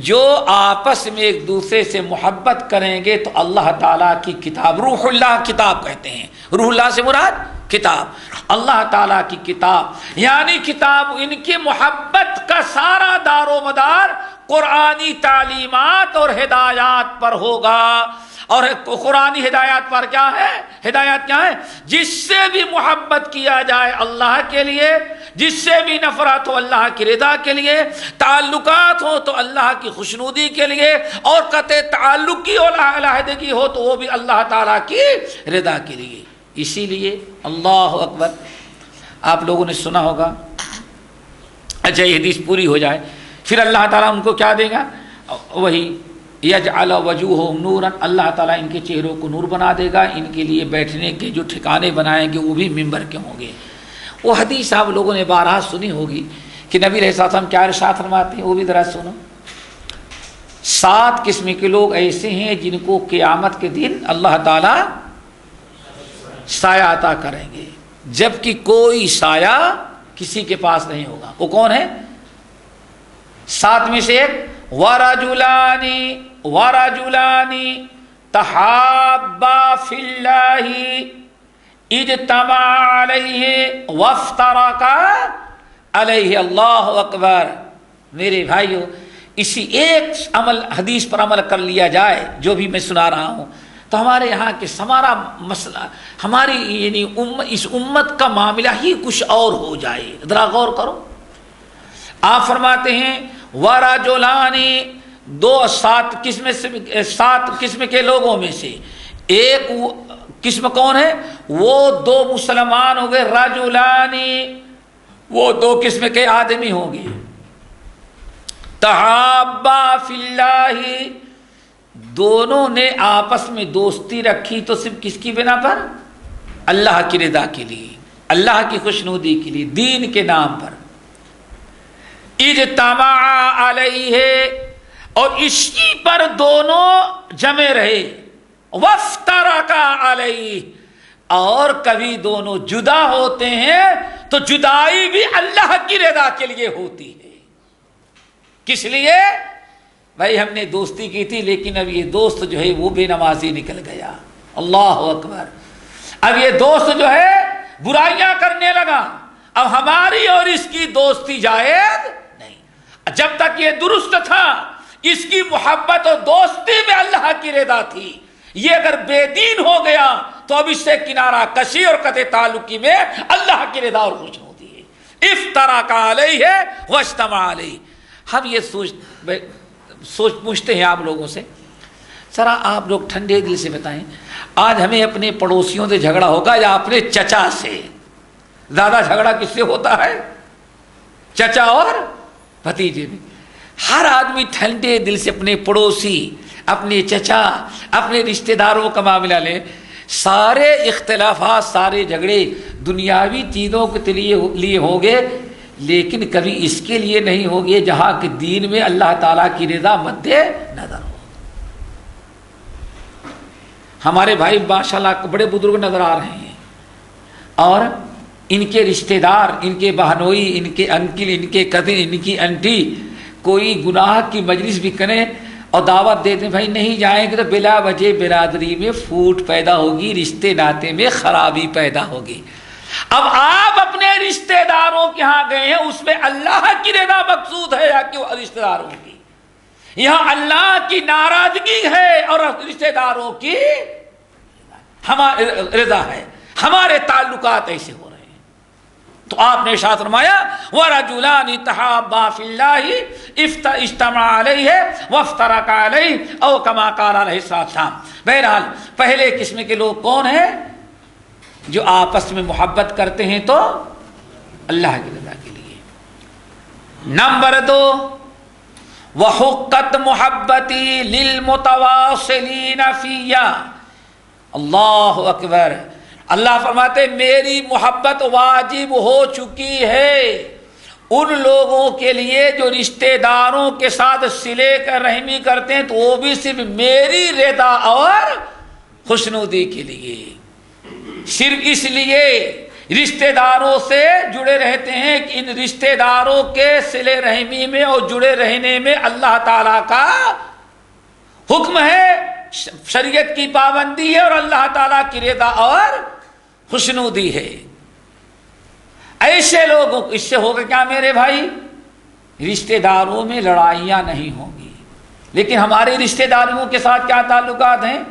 جو آپس میں ایک دوسرے سے محبت کریں گے۔ تو اللہ تعالیٰ کی کتاب، روح اللہ کتاب کہتے ہیں، روح اللہ سے مراد کتاب، اللہ تعالیٰ کی کتاب، یعنی کتاب، ان کی محبت کا سارا دار و مدار قرآنی تعلیمات اور ہدایات پر ہوگا۔ اور قرآنی ہدایات پر کیا ہے؟ ہدایات کیا ہے؟ جس سے بھی محبت کیا جائے اللہ کے لیے، جس سے بھی نفرت ہو اللہ کی رضا کے لیے، تعلقات ہو تو اللہ کی خوشنودی کے لیے، اور قطع تعلق کی اور علیحدگی ہو تو وہ بھی اللہ تعالیٰ کی رضا کے لیے۔ اسی لیے اللہ اکبر، آپ لوگوں نے سنا ہوگا، اچھا یہ حدیث پوری ہو جائے پھر اللہ تعالیٰ ان کو کیا دے گا؟ وہی یجعل وجوہہم نورا، اللہ تعالیٰ ان کے چہروں کو نور بنا دے گا، ان کے لیے بیٹھنے کے جو ٹھکانے بنائیں گے وہ بھی منبر کے ہوں گے۔ وہ حدیث آپ لوگوں نے بارہا سنی ہوگی کہ نبی علیہ السلام کیا ارشاد فرماتے ہیں، وہ بھی ذرا سنو۔ 7 قسم کے لوگ ایسے ہیں جن کو قیامت کے دن اللہ تعالیٰ سایہ عطا کریں گے، جبکہ کوئی سایہ کسی کے پاس نہیں ہوگا۔ وہ کون ہے؟ 7 میں سے ایک، وَرَجُلَانِ تَحَابَّا فِي اللَّهِ اجتمع علیہ وَافْتَرَقَا علیہ۔ اللہ اکبر! میرے بھائیو، اسی ایک حدیث پر عمل کر لیا جائے جو بھی میں سنا رہا ہوں تو ہمارے یہاں کے ہمارا مسئلہ، ہماری یعنی اس امت کا معاملہ ہی کچھ اور ہو جائے۔ ذرا غور کرو، آپ فرماتے ہیں وَرَجُلَانِ، 7 قسم کے لوگوں میں سے ایک قسم کون ہے؟ وہ 2 مسلمان ہو گئے، رجلانی، وہ 2 قسم کے آدمی ہوں گے، تحابا فی اللہ، دونوں نے آپس میں دوستی رکھی تو صرف کس کی بنا پر؟ اللہ کی رضا کے لیے، اللہ کی خوشنودی کے لیے، دین کے نام پر۔ اجتمع علیہ، اور اسی پر دونوں جمے رہے، وافترقا علیہ، اور کبھی دونوں جدا ہوتے ہیں تو جدائی بھی اللہ کی رضا کے لیے ہوتی ہے۔ کس لیے؟ بھائی ہم نے دوستی کی تھی لیکن اب یہ دوست جو ہے وہ بے نمازی نکل گیا. اللہ اکبر. اب یہ دوست جو ہے برائیاں کرنے لگا. اب ہماری اور اس کی دوستی جائز نہیں. جب تک یہ درست تھا اس کی محبت اور دوستی میں اللہ کی رضا تھی. یہ اگر بے دین ہو گیا تو اب اس سے کنارہ کشی اور قطع تعلقی میں اللہ کی رضا اور خوش ہوتی ہے. افتراق علیہ واجتمع علیہ. ہم یہ سوچ پوچھتے ہیں آپ لوگوں سے, ذرا آپ لوگ ٹھنڈے دل سے بتائیں, آج ہمیں اپنے پڑوسیوں سے جھگڑا ہوگا یا اپنے چچا سے؟ زیادہ جھگڑا کس سے ہوتا ہے؟ چچا اور بھتیجے میں. ہر آدمی ٹھنڈے دل سے اپنے پڑوسی, اپنے چچا, اپنے رشتہ داروں کا معاملہ لے. سارے اختلافات, سارے جھگڑے دنیاوی چیزوں کے لیے ہوں گے, لیکن کبھی اس کے لیے نہیں ہوگے جہاں کہ دین میں اللہ تعالیٰ کی رضا مد نظر ہو. ہمارے بھائی ماشاءاللہ بڑے بزرگ نظر آ رہے ہیں, اور ان کے رشتہ دار, ان کے بہنوئی, ان کے انکل, ان کے کزن, ان کی انٹی کوئی گناہ کی مجلس بھی کریں اور دعوت دیتے بھائی نہیں جائیں گے تو بلا وجہ برادری میں پھوٹ پیدا ہوگی, رشتے ناطے میں خرابی پیدا ہوگی. اب آپ اپنے رشتہ داروں کے ہاں گئے ہیں, اس میں اللہ کی رضا مقصود ہے یا کہ رشتہ داروں کی؟ یہاں اللہ کی ناراضگی ہے اور رشتہ داروں کی ہماری رضا ہے. ہمارے تعلقات ایسے ہو رہے ہیں. تو آپ نے ارشاد فرمایا وَرَجُلَانِ تَحَابَّا فِي اللَّهِ اجْتَمَعَا عَلَيْهِ وَافْتَرَقَا عَلَيْهِ او كَمَا قَالَ عَلَيْهِ السَّلَامُ. بہرحال پہلے قسم کے لوگ کون ہیں؟ جو آپس میں محبت کرتے ہیں تو اللہ کی رضا کے لیے. نمبر 2 وَحُقَّتْ مُحَبَّتِي لِلْمُتَوَاصِلِينَ فِيَّ. اللہ اکبر. اللہ فرماتے میری محبت واجب ہو چکی ہے ان لوگوں کے لیے جو رشتہ داروں کے ساتھ صلہ رحمی کرتے ہیں, تو وہ بھی صرف میری رضا اور خوشنودی کے لیے, صرف اس لیے رشتہ داروں سے جڑے رہتے ہیں کہ ان رشتہ داروں کے صلہ رحمی میں اور جڑے رہنے میں اللہ تعالیٰ کا حکم ہے, شریعت کی پابندی ہے اور اللہ تعالیٰ کی رضا اور خوشنودی ہے. ایسے لوگوں اس سے ہوگا کیا میرے بھائی؟ رشتہ داروں میں لڑائیاں نہیں ہوں گی, لیکن ہمارے رشتہ داروں کے ساتھ کیا تعلقات ہیں؟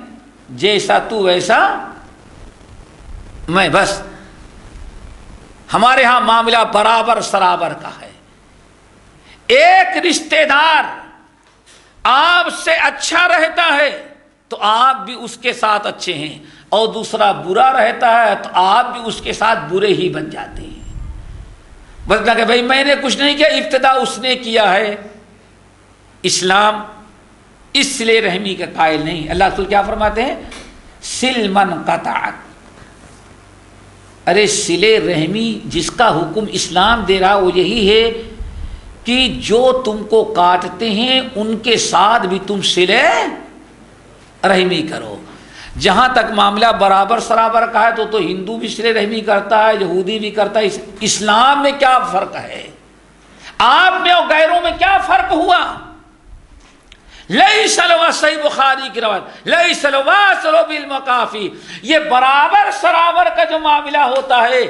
جیسا تو ویسا میں, بس ہمارے ہاں معاملہ برابر سرابر کا ہے. ایک رشتہ دار آپ سے اچھا رہتا ہے تو آپ بھی اس کے ساتھ اچھے ہیں, اور دوسرا برا رہتا ہے تو آپ بھی اس کے ساتھ برے ہی بن جاتے ہیں. بس کہ بھائی میں نے کچھ نہیں کیا, ابتدا اس نے کیا ہے. اسلام اس صلہ رحمی کا قائل نہیں. اللہ رسول کیا فرماتے ہیں؟ سل من قطعک. ارے صلہ رحمی جس کا حکم اسلام دے رہا وہ یہی ہے کہ جو تم کو کاٹتے ہیں ان کے ساتھ بھی تم صلہ رحمی کرو. جہاں تک معاملہ برابر سرابر کا ہے تو ہندو بھی صلہ رحمی کرتا ہے, یہودی بھی کرتا ہے. اسلام میں کیا فرق ہے؟ آپ میں اور غیروں میں کیا فرق ہوا؟ لیس صحیح بخاری کی روایت لیس الواصل بالمکافی. یہ برابر سرابر کا جو معاملہ ہوتا ہے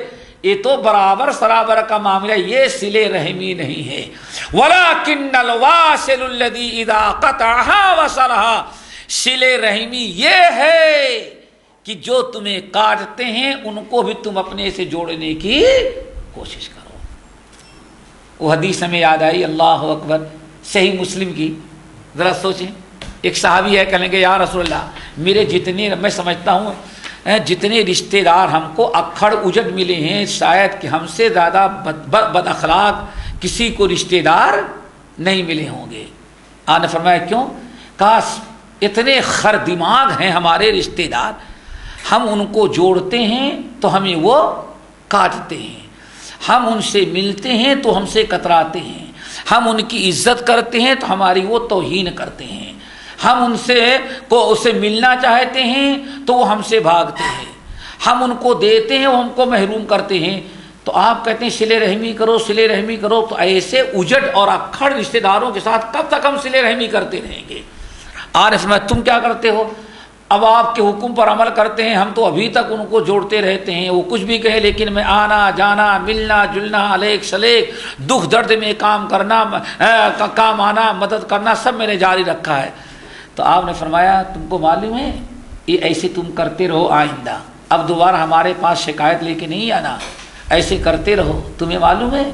یہ تو برابر سرابر کا معاملہ, یہ صلہ رحمی نہیں ہے. ولکن الواصل الذی اذا قطعها وصلها. صلہ رحمی یہ ہے کہ جو تمہیں کاٹتے ہیں ان کو بھی تم اپنے سے جوڑنے کی کوشش کرو. وہ حدیث ہمیں یاد آئی, اللہ اکبر, صحیح مسلم کی. ذرا سوچیں, ایک صحابی ہے, کہیں گے یا رسول اللہ میرے جتنے, میں سمجھتا ہوں جتنے رشتہ دار ہم کو اکھڑ اجڑ ملے ہیں شاید کہ ہم سے زیادہ بد اخلاق کسی کو رشتہ دار نہیں ملے ہوں گے. آپ نے فرمایا کیوں؟ کاش اتنے خر دماغ ہیں ہمارے رشتہ دار, ہم ان کو جوڑتے ہیں تو ہمیں وہ کاٹتے ہیں, ہم ان سے ملتے ہیں تو ہم سے کتراتے ہیں, ہم ان کی عزت کرتے ہیں تو ہماری وہ توہین کرتے ہیں, ہم ان سے ملنا چاہتے ہیں تو وہ ہم سے بھاگتے ہیں, ہم ان کو دیتے ہیں وہ ہم کو محروم کرتے ہیں. تو آپ کہتے ہیں صلہ رحمی کرو صلہ رحمی کرو، تو ایسے اجڑ اور اکھڑ رشتہ داروں کے ساتھ کب تک ہم صلہ رحمی کرتے رہیں گے؟ آج فرمایا تم کیا کرتے ہو؟ اب آپ کے حکم پر عمل کرتے ہیں، ہم تو ابھی تک ان کو جوڑتے رہتے ہیں، وہ کچھ بھی کہے لیکن میں آنا جانا ملنا جلنا علیک سلیک دکھ درد میں کام کرنا کام آنا مدد کرنا سب میں نے جاری رکھا ہے۔ تو آپ نے فرمایا تم کو معلوم ہے یہ ایسے تم کرتے رہو، آئندہ اب دوبارہ ہمارے پاس شکایت لے کے نہیں آنا، ایسے کرتے رہو۔ تمہیں معلوم ہے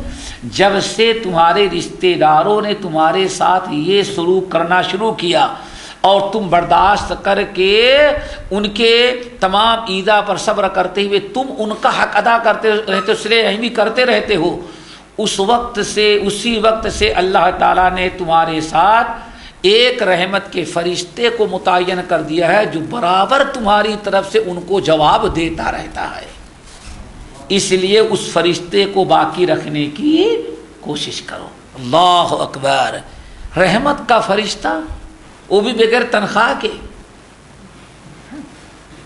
جب سے تمہارے رشتہ داروں نے تمہارے ساتھ یہ سلوک کرنا شروع کیا اور تم برداشت کر کے ان کے تمام ایذا پر صبر کرتے ہوئے تم ان کا حق ادا کرتے رہتے ہو، صلہ رحمی کرتے رہتے ہو، اسی وقت سے اللہ تعالیٰ نے تمہارے ساتھ ایک رحمت کے فرشتے کو متعین کر دیا ہے جو برابر تمہاری طرف سے ان کو جواب دیتا رہتا ہے۔ اس لیے اس فرشتے کو باقی رکھنے کی کوشش کرو۔ اللہ اکبر، رحمت کا فرشتہ، وہ بھی بغیر تنخواہ کے۔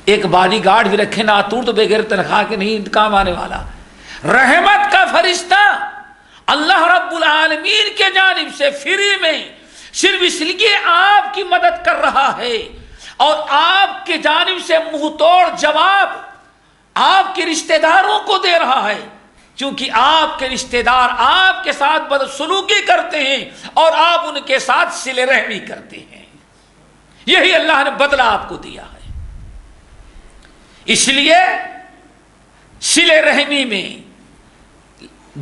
ایک باڈی گارڈ بھی رکھے ناتور تو بغیر تنخواہ کے نہیں کام آنے والا۔ رحمت کا فرشتہ اللہ رب العالمین کے جانب سے فری میں صرف اس لیے آپ کی مدد کر رہا ہے اور آپ کی جانب سے منہ توڑ جواب آپ کے رشتہ داروں کو دے رہا ہے، چونکہ آپ کے رشتہ دار آپ کے ساتھ بدسلوکی کرتے ہیں اور آپ ان کے ساتھ صلہ رحمی کرتے ہیں۔ یہی اللہ نے بدلہ آپ کو دیا ہے۔ اس لیے صلہ رحمی میں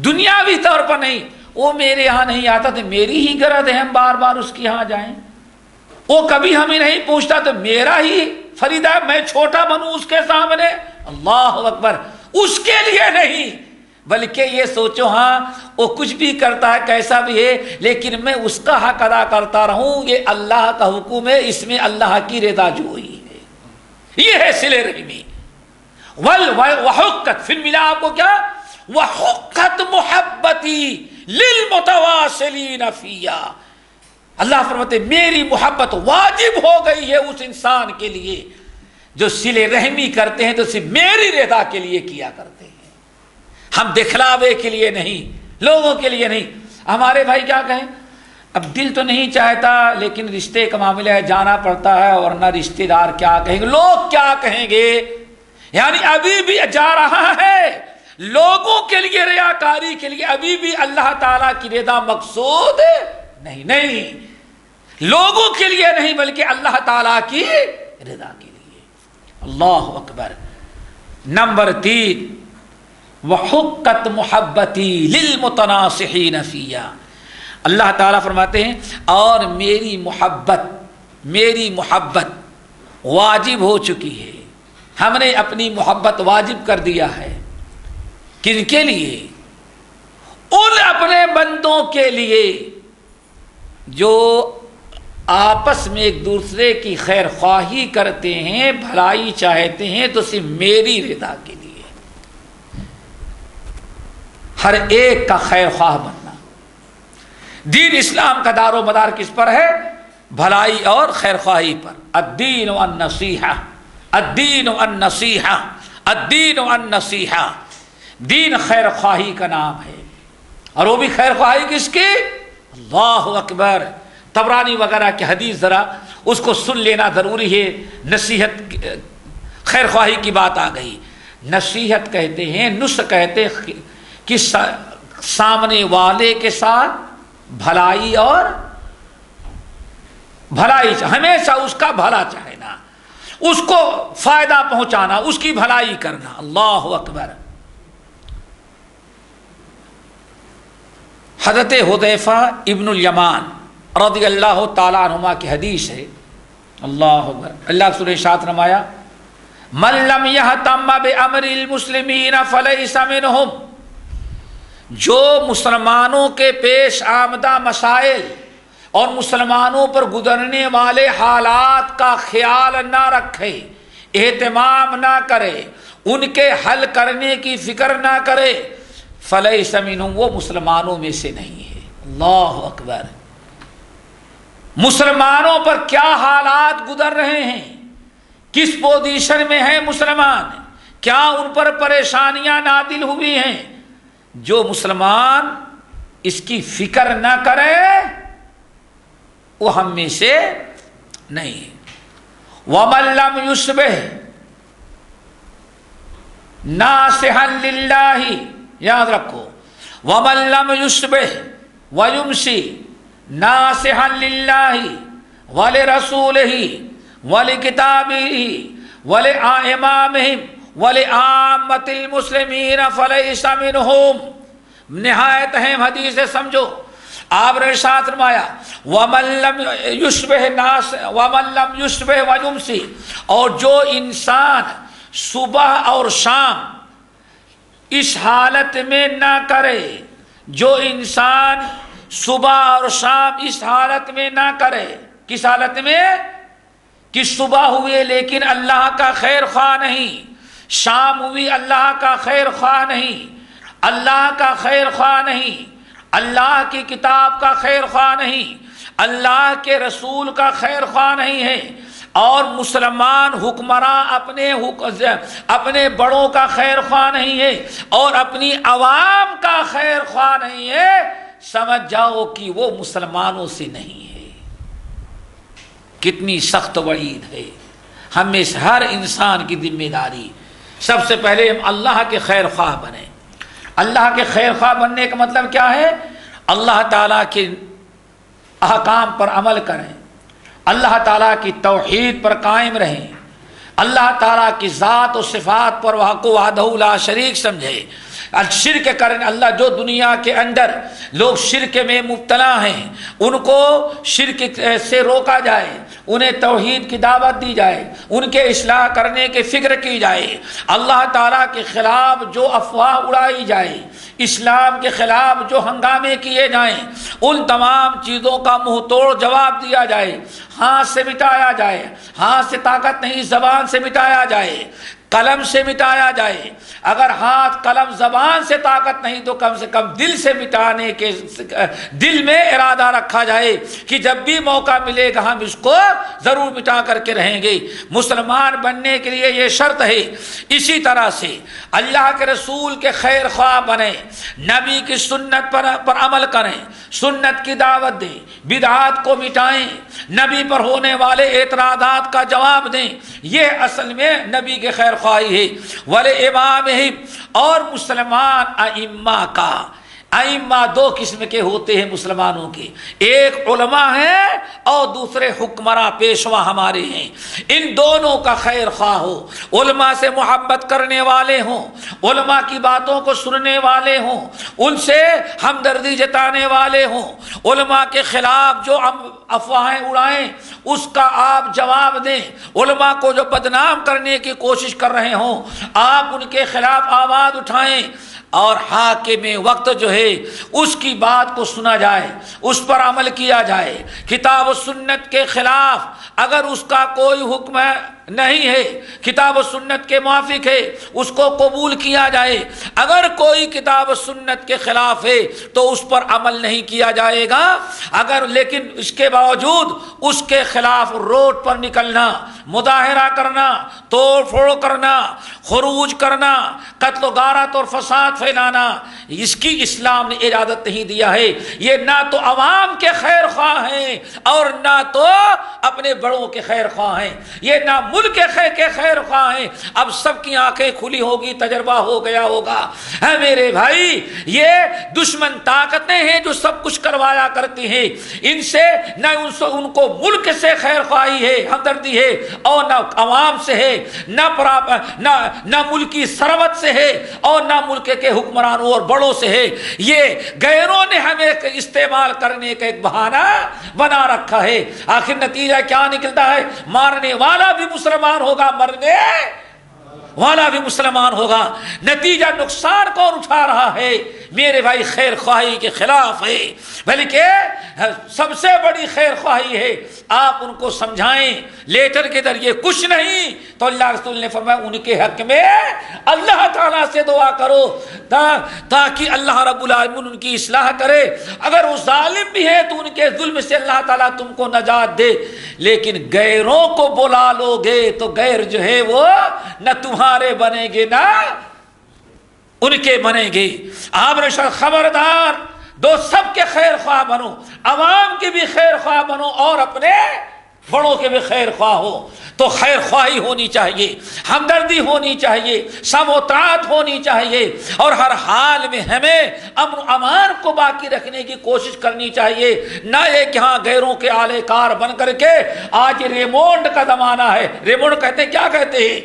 دنیاوی طور پر نہیں، وہ میرے یہاں نہیں آتا تو میری ہی غرض ہے ہم بار بار اس کے یہاں جائیں، وہ کبھی ہمیں نہیں پوچھتا تو میرا ہی فریضہ ہے میں چھوٹا بنوں اس کے سامنے۔ اللہ اکبر، اس کے لیے نہیں بلکہ یہ سوچو ہاں وہ کچھ بھی کرتا ہے کیسا بھی ہے لیکن میں اس کا حق ادا کرتا رہوں، یہ اللہ کا حکم ہے، اس میں اللہ کی رضا جوئی ہے، یہ ہے صلہ رحمی۔ وحقت پھر ملا آپ کو کیا؟ وحقت محبتی للمتواصلین فیہ، اللہ فرماتے میری محبت واجب ہو گئی ہے اس انسان کے لیے جو صلہ رحمی کرتے ہیں تو صرف میری رضا کے لیے کیا کرتے ہیں، ہم دکھلاوے کے لیے نہیں، لوگوں کے لیے نہیں۔ ہمارے بھائی کیا کہیں، اب دل تو نہیں چاہتا لیکن رشتے کا معاملہ ہے جانا پڑتا ہے، ورنہ رشتے دار کیا کہیں گے، لوگ کیا کہیں گے، یعنی ابھی بھی جا رہا ہے لوگوں کے لیے ریاکاری کے لیے، ابھی بھی اللہ تعالیٰ کی رضا مقصود نہیں، نہیں لوگوں کے لیے نہیں بلکہ اللہ تعالیٰ کی رضا کے لیے۔ اللہ اکبر۔ نمبر 3 وحقت محبتی للمتناصحین فیہ، اللہ تعالیٰ فرماتے ہیں اور میری محبت واجب ہو چکی ہے، ہم نے اپنی محبت واجب کر دیا ہے۔ کن کے لیے؟ ان اپنے بندوں کے لیے جو آپس میں ایک دوسرے کی خیر خواہی کرتے ہیں، بھلائی چاہتے ہیں، تو صرف میری رضا کے لیے ہر ایک کا خیر خواہ بننا۔ دین اسلام کا دار و مدار کس پر ہے؟ بھلائی اور خیر خواہی پر۔ الدین والنصیحہ، الدین والنصیحہ، الدین والنصیحہ، دین خیر خواہی کا نام ہے، اور وہ بھی خیر خواہی کس کی؟ اللہ اکبر۔ طبرانی وغیرہ کی حدیث ذرا اس کو سن لینا ضروری ہے، نصیحت خیر خواہی کی بات آ گئی۔ نصیحت کہتے ہیں، نصح کہتے کہ سامنے والے کے ساتھ بھلائی اور بھلائی ہمیشہ اس کا بھلا چاہنا، اس کو فائدہ پہنچانا، اس کی بھلائی کرنا۔ اللہ اکبر۔ حضرت حذیفہ ابن الیمان رضی اللہ تعالیٰ عنہما کی حدیث ہے، اللہ اکبر، اللہ کے سورہ ارشاد فرمایا من لم یہتم بامر المسلمین فلیس منہم، جو مسلمانوں کے پیش آمدہ مسائل اور مسلمانوں پر گزرنے والے حالات کا خیال نہ رکھے، اہتمام نہ کرے، ان کے حل کرنے کی فکر نہ کرے، فلیس منہم، وہ مسلمانوں میں سے نہیں ہے۔ اللہ اکبر۔ مسلمانوں پر کیا حالات گزر رہے ہیں، کس پوزیشن میں ہیں مسلمان، کیا ان پر پریشانیاں نازل ہوئی ہیں، جو مسلمان اس کی فکر نہ کرے وہ ہم میں سے نہیں ہے۔ وَمَن لَّمْ يُشْبِهْ نَاصِحًا لِلَّهِ، یاد رکھو، وَمَن لَّمْ يُشْبِهْ وَيُمْسِي نَاصِحًا لِلَّهِ وَلِرَسُولِهِ وَلِكِتَابِهِ وَلِإِمَامِهِمْ وَلِعَامَّةِ الْمُسْلِمِينَ فَلَيْسَ مِنْهُمْ۔ نہایت اہم حدیث ہے، سمجھو۔ آپ نے ارشاد فرمایا وَمَن لَّمْ يُشْبِهْ وَيُمْسِي، اور جو انسان صبح اور شام اس حالت میں نہ کرے، جو انسان صبح اور شام اس حالت میں نہ کرے، کس حالت میں؟ کہ صبح ہوئے لیکن اللہ کا خیر خواہ نہیں، شام ہوئی اللہ کا خیر خواہ نہیں، اللہ کا خیر خواہ نہیں، اللہ کی کتاب کا خیر خواہ نہیں، اللہ کے رسول کا خیر خواہ نہیں ہے، اور مسلمان حکمراں اپنے بڑوں کا خیر خواہ نہیں ہے، اور اپنی عوام کا خیر خواہ نہیں ہے، سمجھ جاؤ کہ وہ مسلمانوں سے نہیں ہے۔ کتنی سخت وعید ہے۔ ہم میں سے ہر انسان کی ذمہ داری، سب سے پہلے ہم اللہ کے خیر خواہ بنیں۔ اللہ کے خیر خواہ بننے کا مطلب کیا ہے؟ اللہ تعالیٰ کے احکام پر عمل کریں، اللہ تعالیٰ کی توحید پر قائم رہیں، اللہ تعالیٰ کی ذات و صفات پر وحدہ لا شریک سمجھے۔ شرک کریں، اللہ جو دنیا کے اندر لوگ شرک میں مبتلا ہیں ان کو شرک سے روکا جائے، انہیں توحید کی دعوت دی جائے، ان کے اصلاح کرنے کی فکر کی جائے، اللہ تعالیٰ کے خلاف جو افواہ اڑائی جائے، اسلام کے خلاف جو ہنگامے کیے جائیں، ان تمام چیزوں کا منہ توڑ جواب دیا جائے، ہاتھ سے مٹایا جائے، ہاتھ سے طاقت نہیں زبان سے مٹایا جائے، قلم سے مٹایا جائے، اگر ہاتھ قلم زبان سے طاقت نہیں تو کم سے کم دل سے مٹانے کے دل میں ارادہ رکھا جائے کہ جب بھی موقع ملے گا ہم اس کو ضرور مٹا کر کے رہیں گے۔ مسلمان بننے کے لیے یہ شرط ہے۔ اسی طرح سے اللہ کے رسول کے خیر خواہ بنیں، نبی کی سنت پر عمل کریں، سنت کی دعوت دیں، بدعات کو مٹائیں، نبی پر ہونے والے اعتراضات کا جواب دیں، یہ اصل میں نبی کے خیر خواہی ہے۔ وَلِإِمَامِهِمْ، اور مسلمان ائمہ کا، ائمہ دو قسم کے ہوتے ہیں مسلمانوں کے، ایک علماء ہیں اور دوسرے حکمراں پیشوا ہمارے ہیں۔ ان دونوں کا خیر خواہ ہو، علماء سے محبت کرنے والے ہوں، علماء کی باتوں کو سننے والے ہوں، ان سے ہمدردی جتانے والے ہوں، علماء کے خلاف جو افواہیں اڑائیں اس کا آپ جواب دیں، علماء کو جو بدنام کرنے کی کوشش کر رہے ہوں آپ ان کے خلاف آواز اٹھائیں، اور حاکم وقت جو ہے اس کی بات کو سنا جائے، اس پر عمل کیا جائے۔ کتاب و سنت کے خلاف اگر اس کا کوئی حکم نہیں ہے، کتاب و سنت کے موافق ہے، اس کو قبول کیا جائے۔ اگر کوئی کتاب و سنت کے خلاف ہے تو اس پر عمل نہیں کیا جائے گا، لیکن اس کے باوجود اس کے خلاف روڈ پر نکلنا، مظاہرہ کرنا، توڑ پھوڑ کرنا، خروج کرنا، قتل و غارت اور فساد پھیلانا، اس کی اسلام نے اجازت نہیں دیا ہے۔ یہ نہ تو عوام کے خیر خواہ ہیں اور نہ تو اپنے بڑوں کے خیر خواہ ہیں، یہ نہ ملک کے خیر خواہ ہیں۔ اب سب کی آنکھیں کھلی ہوگی، تجربہ ہو گیا ہوگا۔ ہے میرے بھائی، یہ دشمن طاقتیں ہیں جو سب کچھ کروایا کرتی ہیں، ان سے نہ ان کو ملک سے خیر خواہی ہے، ہمدردی ہے، اور نہ عوام سے ہے، نہ ملکی ثروت سے ہے، اور نہ ملک کے حکمرانوں اور بڑوں سے ہے۔ یہ غیروں نے ہمیں استعمال کرنے کا ایک بہانہ بنا رکھا ہے۔ آخر نتیجہ کیا نکلتا ہے؟ مارنے والا بھی مسلمان ہوگا، مرنے والا بھی مسلمان ہوگا۔ نتیجہ نقصان کون اٹھا رہا ہے؟ میرے بھائی خیر خواہی کے خلاف ہے، بلکہ سب سے بڑی خیر خواہی ہے آپ ان کو سمجھائیں لیٹر کے ذریعے کچھ نہیں تو اللہ رسول نے فرمایا ان کے حق میں اللہ تعالیٰ سے دعا کرو تاکہ اللہ رب العالمین ان کی اصلاح کرے۔ اگر وہ ظالم بھی ہے تو ان کے ظلم سے اللہ تعالیٰ تم کو نجات دے، لیکن غیروں کو بلا لو گے تو غیر جو ہے وہ نہ تمہارے بنیں گے نہ ان کے بنیں گے۔ آپ نے خبردار دو سب کے خیر خواہ بنو، عوام کے بھی خیر خواہ بنو اور اپنے بڑوں کے بھی خیر خواہ ہو۔ تو خیر خواہی ہونی چاہیے، ہمدردی ہونی چاہیے، سم و طاعت ہونی چاہیے، اور ہر حال میں ہمیں امن و امان کو باقی رکھنے کی کوشش کرنی چاہیے، نہ یہ کہ ہاں غیروں کے آلے کار بن کر کے آج ریمونٹ کا زمانہ ہے۔ ریمونٹ کہتے کیا کہتے ہیں؟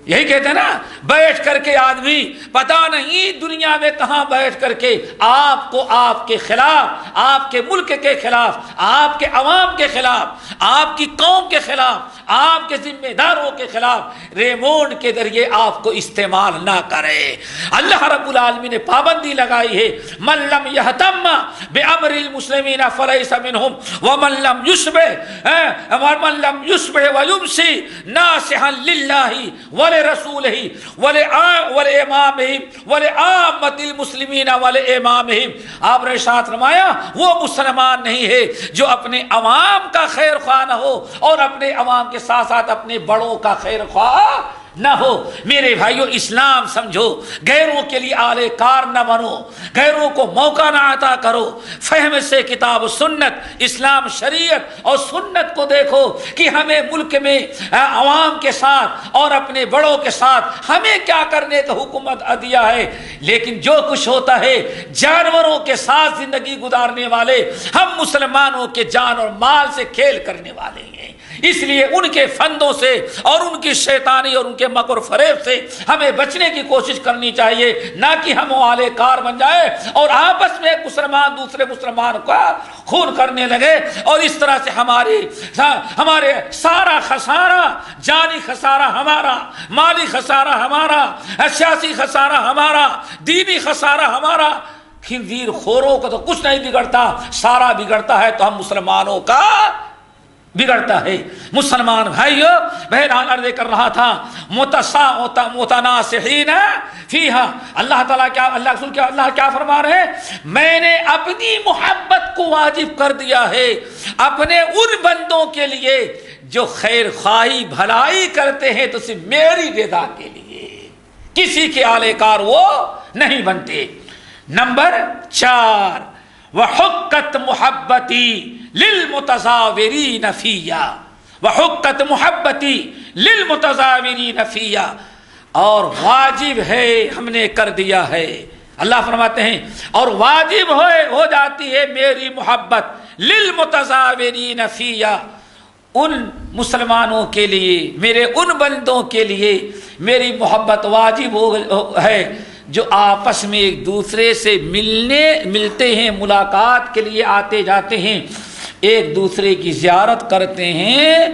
یہی کہتے ہیں نا، بیٹھ کر کے آدمی پتہ نہیں دنیا میں کہاں بیٹھ کر کے آپ کو آپ کے خلاف، آپ کے ملک کے خلاف، آپ کے عوام کے خلاف، آپ کی قوم کے خلاف، آپ کے ذمہ داروں کے خلاف ریمونٹ کے ذریعے آپ کو استعمال نہ کرے۔ اللہ رب العالمین نے پابندی لگائی ہے، من لم یہتم بامر المسلمین فلیس منہم ومن لم یصبح ویمسی ناصحا للہ ولرسولہ ولامامہم ولعامۃ المسلمین ولامامہم۔ آپ نے ارشاد فرمایا وہ مسلمان نہیں ہے جو اپنے عوام کا خیر خواہ نہ ہو اور اپنے عوام کے ساتھ ساتھ اپنے بڑوں کا خیر خواہ نہ ہو۔ میرے بھائیو، اسلام سمجھو، غیروں کے لیے آلے کار نہ بنو، غیروں کو موقع نہ عطا کرو۔ فہم سے کتاب و سنت، اسلام شریعت اور سنت کو دیکھو کہ ہمیں ملک میں عوام کے ساتھ اور اپنے بڑوں کے ساتھ ہمیں کیا کرنے کا حکومت دیا ہے، لیکن جو کچھ ہوتا ہے جانوروں کے ساتھ زندگی گزارنے والے ہم مسلمانوں کے جان اور مال سے کھیل کرنے والے ہیں۔ اس لیے ان کے فندوں سے اور ان کی شیطانی اور ان کے مکر و فریب سے ہمیں بچنے کی کوشش کرنی چاہیے، نہ کہ ہم والے کار بن جائے اور آپس میں ایک مسلمان دوسرے مسلمان کا خون کرنے لگے، اور اس طرح سے ہمارے سارا خسارہ، جانی خسارہ ہمارا، مالی خسارہ ہمارا، سیاسی خسارہ ہمارا، دینی خسارہ ہمارا۔ خنزیر خوروں کا تو کچھ نہیں بگڑتا، سارا بگڑتا ہے تو ہم مسلمانوں کا بگڑتا ہے۔ مسلمان بھائیو، بہرحال عرض کر رہا تھا متناصحین فیہا، اللہ تعالیٰ کیا، اللہ کیا فرما رہے ہیں؟ میں نے اپنی محبت کو واجب کر دیا ہے اپنے ان بندوں کے لیے جو خیر خواہی بھلائی کرتے ہیں تو صرف میری رضا کے لیے، کسی کے آلے کار وہ نہیں بنتے۔ نمبر 4، وحقت محبتی للمتزاورین فیہ، وحقت محبتی للمتزاورین فیہ، اور واجب ہے، ہم نے کر دیا ہے، اللہ فرماتے ہیں اور واجب ہو جاتی ہے میری محبت للمتزاورین فیہ، ان مسلمانوں کے لیے، میرے ان بندوں کے لیے میری محبت واجب ہے جو آپس میں ایک دوسرے سے ملتے ہیں، ملاقات کے لیے آتے جاتے ہیں، ایک دوسرے کی زیارت کرتے ہیں،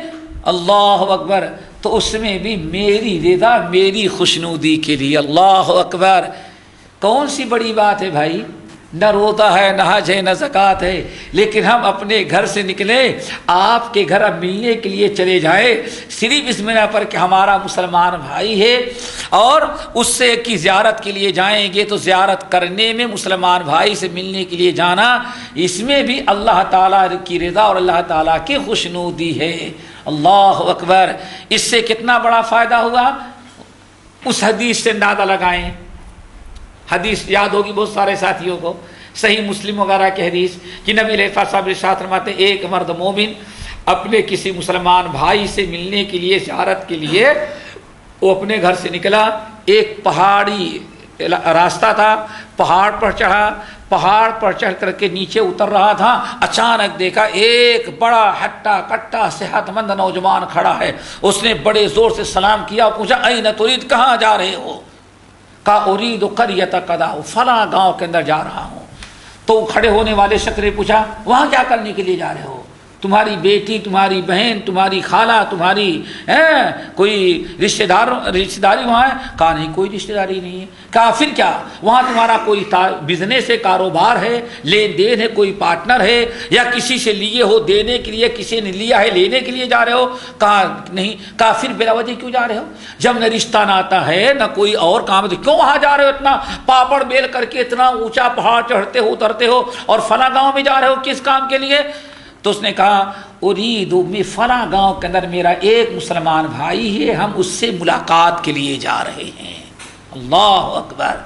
اللہ اکبر، تو اس میں بھی میری رضا، میری خوشنودی کے لیے، اللہ اکبر۔ کون سی بڑی بات ہے بھائی؟ نہ روزہ ہے، نہ حج ہے، نہ زکوٰۃ ہے، لیکن ہم اپنے گھر سے نکلے، آپ کے گھر اب ملنے کے لیے چلے جائیں، صرف اس بنا پر کہ ہمارا مسلمان بھائی ہے اور اس سے کی زیارت کے لیے جائیں گے، تو زیارت کرنے میں، مسلمان بھائی سے ملنے کے لیے جانا، اس میں بھی اللہ تعالیٰ کی رضا اور اللہ تعالیٰ کی خوشنودی ہے، اللہ اکبر۔ اس سے کتنا بڑا فائدہ ہوا، اس حدیث سے اندازہ لگائیں۔ حدیث یاد ہوگی بہت سارے ساتھیوں کو، صحیح مسلم وغیرہ کی حدیث کہ نبی علیہ الصلوۃ والسلام فرماتے ہیں ایک مرد مومن اپنے کسی مسلمان بھائی سے ملنے کے لیے، زیارت کے لیے، وہ اپنے گھر سے نکلا، ایک پہاڑی راستہ تھا، پہاڑ پر چڑھا، پہاڑ پر چڑھ کر کے نیچے اتر رہا تھا، اچانک دیکھا ایک بڑا ہٹا کٹا صحت مند نوجوان کھڑا ہے، اس نے بڑے زور سے سلام کیا اور پوچھا این ترید، کہاں جا رہے ہو؟ کہا ارید قریۃ کذا، فلاں گاؤں کے اندر جا رہا ہوں۔ تو کھڑے ہونے والے شخص نے پوچھا وہاں کیا کرنے کے لیے جا رہے ہو؟ تمہاری بیٹی، تمہاری بہن، تمہاری خالہ، تمہاری کوئی رشتہ داری وہاں ہے؟ کہا نہیں، کوئی رشتہ داری نہیں ہے۔ کہا پھر کیا، وہاں تمہارا کوئی بزنس ہے، کاروبار ہے، لین دین ہے، کوئی پارٹنر ہے، یا کسی سے لیے ہو دینے کے لیے، کسی نے لیا ہے لینے کے لیے جا رہے ہو؟ کہا نہیں۔ کہا پھر بلا وجہ کیوں جا رہے ہو؟ جب نہ رشتہ ناتا ہے نہ کوئی اور کام ہے تو کیوں وہاں جا رہے ہو؟ اتنا پاپڑ بیل کر کے اتنا اونچا پہاڑ چڑھتے ہو اترتے ہو، اور فلاں گاؤں میں جا رہے ہو کس کام کے لیے؟ تو اس نے کہا ارید، میں فلاں گاؤں کے اندر میرا ایک مسلمان بھائی ہے، ہم اس سے ملاقات کے لیے جا رہے ہیں۔ اللہ اکبر۔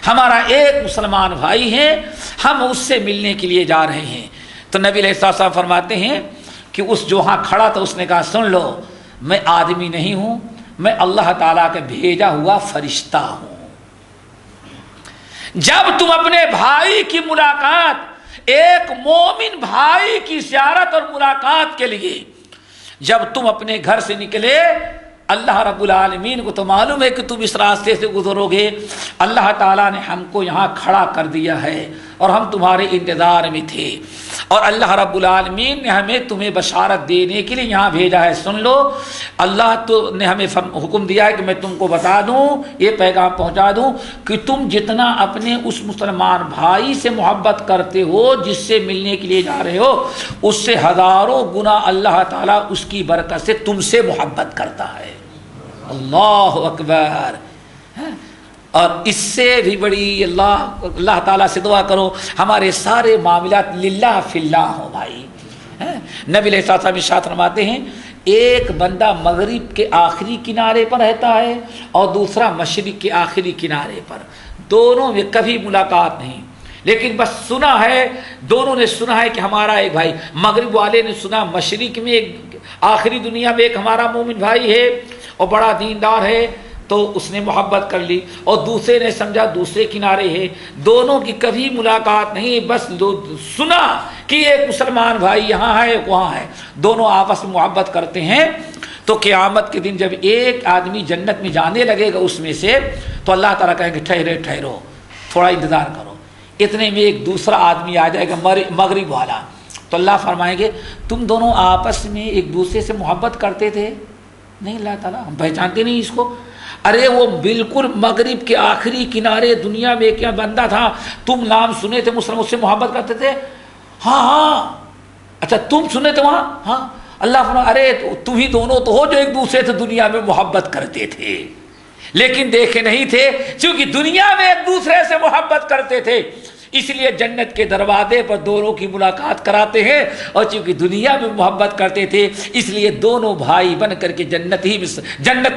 ہمارا ایک مسلمان بھائی ہے، ہم اس سے ملنے کے لیے جا رہے ہیں۔ تو نبی علیہ السلام فرماتے ہیں کہ اس جو وہاں کھڑا تھا اس نے کہا سن لو، میں آدمی نہیں ہوں، میں اللہ تعالیٰ کا بھیجا ہوا فرشتہ ہوں۔ جب تم اپنے بھائی کی ملاقات، ایک مومن بھائی کی زیارت اور ملاقات کے لیے جب تم اپنے گھر سے نکلے، اللہ رب العالمین کو تو معلوم ہے کہ تم اس راستے سے گزرو گے، اللہ تعالیٰ نے ہم کو یہاں کھڑا کر دیا ہے اور ہم تمہارے انتظار میں تھے، اور اللہ رب العالمین نے ہمیں تمہیں بشارت دینے کے لیے یہاں بھیجا ہے۔ سن لو، اللہ تو نے ہمیں حکم دیا ہے کہ میں تم کو بتا دوں، یہ پیغام پہنچا دوں کہ تم جتنا اپنے اس مسلمان بھائی سے محبت کرتے ہو جس سے ملنے کے لیے جا رہے ہو، اس سے ہزاروں گنا اللہ تعالیٰ اس کی برکت سے تم سے محبت کرتا ہے۔ اللہ اکبر۔ اور اس سے بھی بڑی اللہ تعالیٰ سے دعا کرو ہمارے سارے معاملات للہ فی اللہ ہو بھائی۔ نبی علیہ السلام ارشاد فرماتے ہیں ایک بندہ مغرب کے آخری کنارے پر رہتا ہے اور دوسرا مشرق کے آخری کنارے پر، دونوں میں کبھی ملاقات نہیں، لیکن بس سنا ہے، دونوں نے سنا ہے کہ ہمارا ایک بھائی، مغرب والے نے سنا مشرق میں ایک آخری دنیا میں ایک ہمارا مومن بھائی ہے اور بڑا دیندار ہے، تو اس نے محبت کر لی، اور دوسرے نے سمجھا دوسرے کنارے ہے، دونوں کی کبھی ملاقات نہیں، بس سنا کہ ایک مسلمان بھائی یہاں ہے وہاں ہے، دونوں آپس میں محبت کرتے ہیں۔ تو قیامت کے دن جب ایک آدمی جنت میں جانے لگے گا اس میں سے، تو اللہ تعالیٰ کہیں گے ٹھہرو تھوڑا انتظار کرو، اتنے میں ایک دوسرا آدمی آ جائے گا مغرب والا، تو اللہ فرمائیں گے تم دونوں آپس میں ایک دوسرے سے محبت کرتے تھے؟ نہیں اللہ تعالیٰ ہم پہچانتے نہیں اس کو۔ ارے وہ بالکل مغرب کے آخری کنارے دنیا میں کیا بندہ تھا، تم نام سنے تھے مسلم، اس سے محبت کرتے تھے؟ ہاں اچھا تم سنے تھے وہاں؟ ہاں۔ اللہ فرمائے ارے تم ہی دونوں تو ہو جو ایک دوسرے سے دنیا میں محبت کرتے تھے، لیکن دیکھے نہیں تھے، چونکہ دنیا میں ایک دوسرے سے محبت کرتے تھے اس لیے جنت کے دروازے پر دونوں کی ملاقات کراتے ہیں، اور چونکہ دنیا میں محبت کرتے تھے اس لیے دونوں بھائی بن کر کے جنت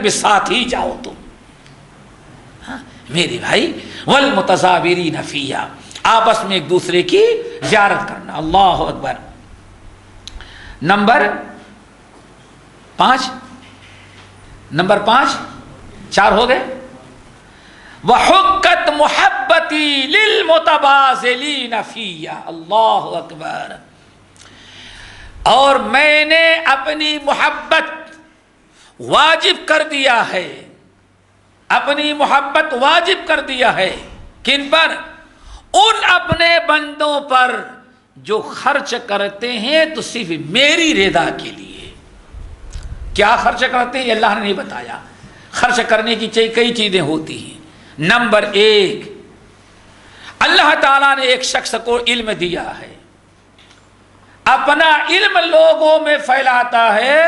میں ساتھ ہی جاؤ تم۔ ہاں میرے بھائی، والمتزاورین فیہا، آپس میں ایک دوسرے کی زیارت کرنا۔ اللہ اکبر۔ نمبر 5 4 ہو گئے۔ وَحُقَّتْ مُحَبَّتِي لِلْمُتَبَازِلِينَ فِيَّا، اللہ اکبر، اور میں نے اپنی محبت واجب کر دیا ہے، اپنی محبت واجب کر دیا ہے کن پر؟ ان اپنے بندوں پر جو خرچ کرتے ہیں تو صرف میری رضا کے لیے۔ کیا خرچ کرتے ہیں یہ اللہ نے نہیں بتایا، خرچ کرنے کی کئی چیزیں ہوتی ہیں۔ نمبر 1، اللہ تعالیٰ نے ایک شخص کو علم دیا ہے، اپنا علم لوگوں میں پھیلاتا ہے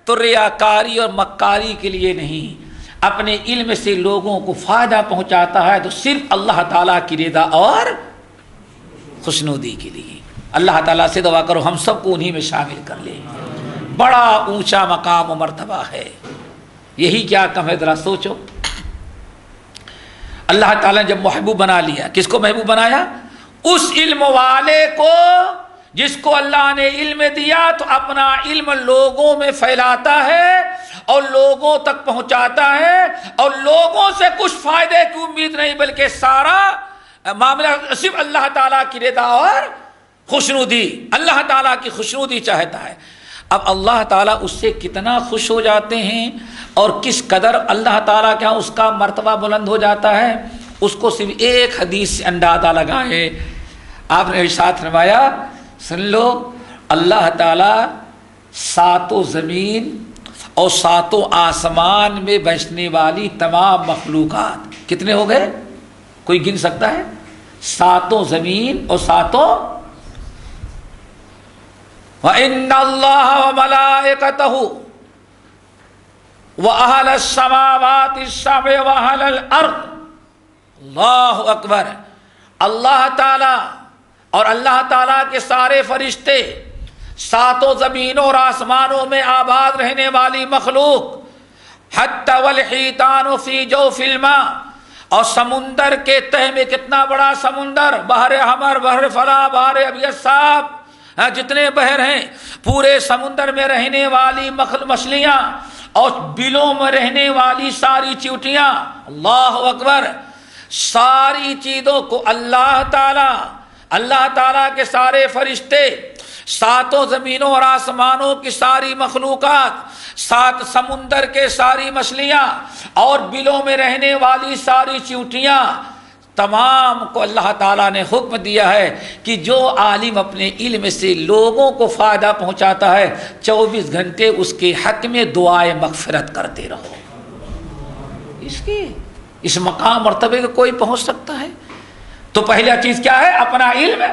تو ریاکاری اور مکاری کے لیے نہیں، اپنے علم سے لوگوں کو فائدہ پہنچاتا ہے تو صرف اللہ تعالیٰ کی رضا اور خوشنودی کے لیے۔ اللہ تعالیٰ سے دعا کرو ہم سب کو انہی میں شامل کر لیں۔ بڑا اونچا مقام و مرتبہ ہے، یہی کیا کم ہے، ذرا سوچو۔ اللہ تعالیٰ نے جب محبوب بنا لیا، کس کو محبوب بنایا؟ اس علم والے کو جس کو اللہ نے علم دیا، تو اپنا علم لوگوں میں پھیلاتا ہے اور لوگوں تک پہنچاتا ہے، اور لوگوں سے کچھ فائدے کی امید نہیں بلکہ سارا معاملہ صرف اللہ تعالیٰ کی رضا اور خوشنودی، اللہ تعالیٰ کی خوشنودی چاہتا ہے۔ اب اللہ تعالیٰ اس سے کتنا خوش ہو جاتے ہیں اور کس قدر اللہ تعالیٰ کے ہاں اس کا مرتبہ بلند ہو جاتا ہے، اس کو صرف ایک حدیث سے اندازہ لگائے۔ آپ نے ارشاد فرمایا سن لو، اللہ تعالیٰ 7 زمین اور 7 آسمان میں بسنے والی تمام مخلوقات، کتنے ہو گئے کوئی گن سکتا ہے؟ 7 زمین اور 7 وَإِنَّ اللَّهَ وَمَلَائِكَتَهُ وَأَهْلَ السَّمَاوَاتِ السَّبْعِ وَأَهْلَ الْأَرْضِ، اللہ اکبر۔ اللہ تعالیٰ اور اللہ تعالیٰ کے سارے فرشتے، 7 زمینوں اور آسمانوں میں آباد رہنے والی مخلوق، حتی والحیتان فی جوف الماء، اور سمندر کے تہ میں کتنا بڑا سمندر، بحر احمر، بحر فلاح، بحر ابیض صاحب، جتنے بحر ہیں، پورے سمندر میں رہنے والی مچھلیاں اور بلوں میں رہنے والی ساری چیونٹیاں، اللہ اکبر، ساری چیزوں کو اللہ تعالیٰ کے سارے فرشتے، ساتوں زمینوں اور آسمانوں کی ساری مخلوقات، سات سمندر کے ساری مچھلیاں اور بلوں میں رہنے والی ساری چیونٹیاں، تمام کو اللہ تعالیٰ نے حکم دیا ہے کہ جو عالم اپنے علم سے لوگوں کو فائدہ پہنچاتا ہے 24 گھنٹے اس کے حق میں دعائے مغفرت کرتے رہو۔ اس مقام مرتبے کو کوئی پہنچ سکتا ہے؟ تو پہلا چیز کیا ہے؟ اپنا علم۔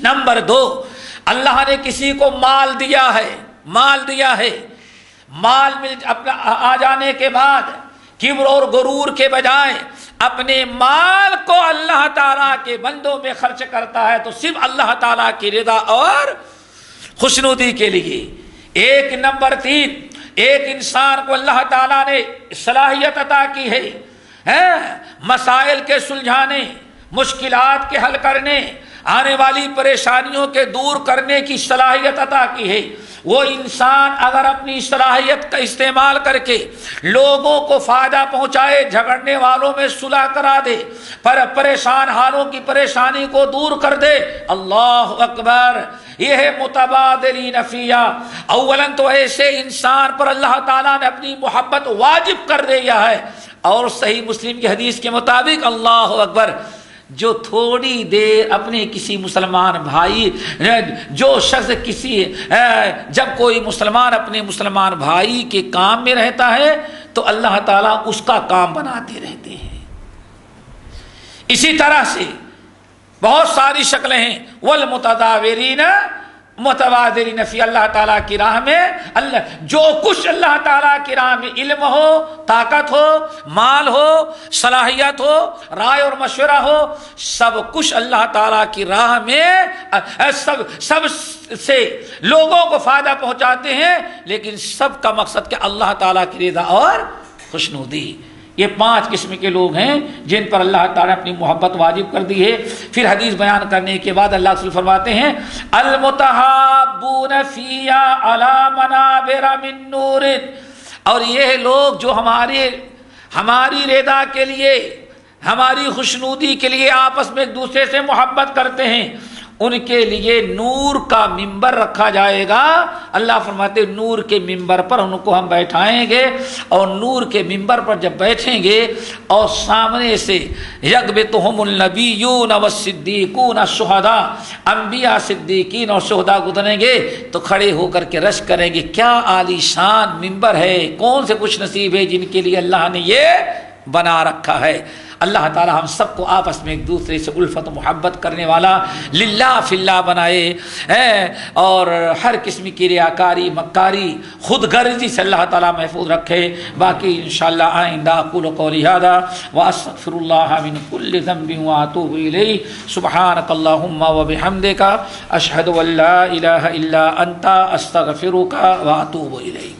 نمبر 2، اللہ نے کسی کو مال دیا ہے، مال مل اپنا آ جانے کے بعد کبر اور غرور کے بجائے اپنے مال کو اللہ تعالیٰ کے بندوں میں خرچ کرتا ہے تو صرف اللہ تعالیٰ کی رضا اور خوشنودی کے لیے۔ نمبر 3، ایک انسان کو اللہ تعالیٰ نے صلاحیت عطا کی ہے مسائل کے سلجھانے، مشکلات کے حل کرنے، آنے والی پریشانیوں کے دور کرنے کی صلاحیت عطا کی ہے۔ وہ انسان اگر اپنی صلاحیت کا استعمال کر کے لوگوں کو فائدہ پہنچائے، جھگڑنے والوں میں صلح کرا دے، پریشان حالوں کی پریشانی کو دور کر دے، اللہ اکبر، یہ ہے متبادلین فیہ۔ اولاً تو ایسے انسان پر اللہ تعالیٰ نے اپنی محبت واجب کر دیا ہے، اور صحیح مسلم کی حدیث کے مطابق اللہ اکبر، جو تھوڑی دیر اپنے کسی مسلمان بھائی، جو شخص جب کوئی مسلمان اپنے مسلمان بھائی کے کام میں رہتا ہے تو اللہ تعالیٰ اس کا کام بناتے رہتے ہیں۔ اسی طرح سے بہت ساری شکلیں ہیں، والمتداورین متبادلین فی، اللہ تعالیٰ کی راہ میں جو کچھ اللہ تعالیٰ کی راہ میں علم ہو، طاقت ہو، مال ہو، صلاحیت ہو، رائے اور مشورہ ہو، سب کچھ اللہ تعالیٰ کی راہ میں سب سے لوگوں کو فائدہ پہنچاتے ہیں، لیکن سب کا مقصد کہ اللہ تعالیٰ کی رضا اور خوشنودی۔ یہ 5 قسم کے لوگ ہیں جن پر اللہ تعالیٰ نے اپنی محبت واجب کر دی ہے۔ پھر حدیث بیان کرنے کے بعد اللہ رسول فرماتے ہیں المتحابون فیہا علی منابر من نور، اور یہ لوگ جو ہماری رضا کے لیے، ہماری خوشنودی کے لیے آپس میں ایک دوسرے سے محبت کرتے ہیں، ان کے لیے نور کا ممبر رکھا جائے گا۔ اللہ فرماتے نور کے ممبر پر ان کو ہم بیٹھائیں گے، اور نور کے ممبر پر جب بیٹھیں گے اور سامنے سے یغبطہم النبیون والصدیقون والشہداء، انبیاء، صدیقین اور شہداء گزریں گے تو کھڑے ہو کر کے رشک کریں گے، کیا عالی شان ممبر ہے، کون سے خوش نصیب ہے جن کے لیے اللہ نے یہ بنا رکھا ہے۔ اللہ تعالی ہم سب کو آپس میں ایک دوسرے سے الفت و محبت کرنے والا للہ فی اللہ بنائے، اور ہر قسم کی ریاکاری، مکاری، خود غرضی سے اللہ تعالی محفوظ رکھے۔ باقی انشاءاللہ آئندہ اقول قولی ھذا واستغفر اللہ من کل ذنب واتوب الیہ، سبحانک اللہم وبحمدک، اشہد ان لا الہ الا انت، استغفرک واتوب الیک۔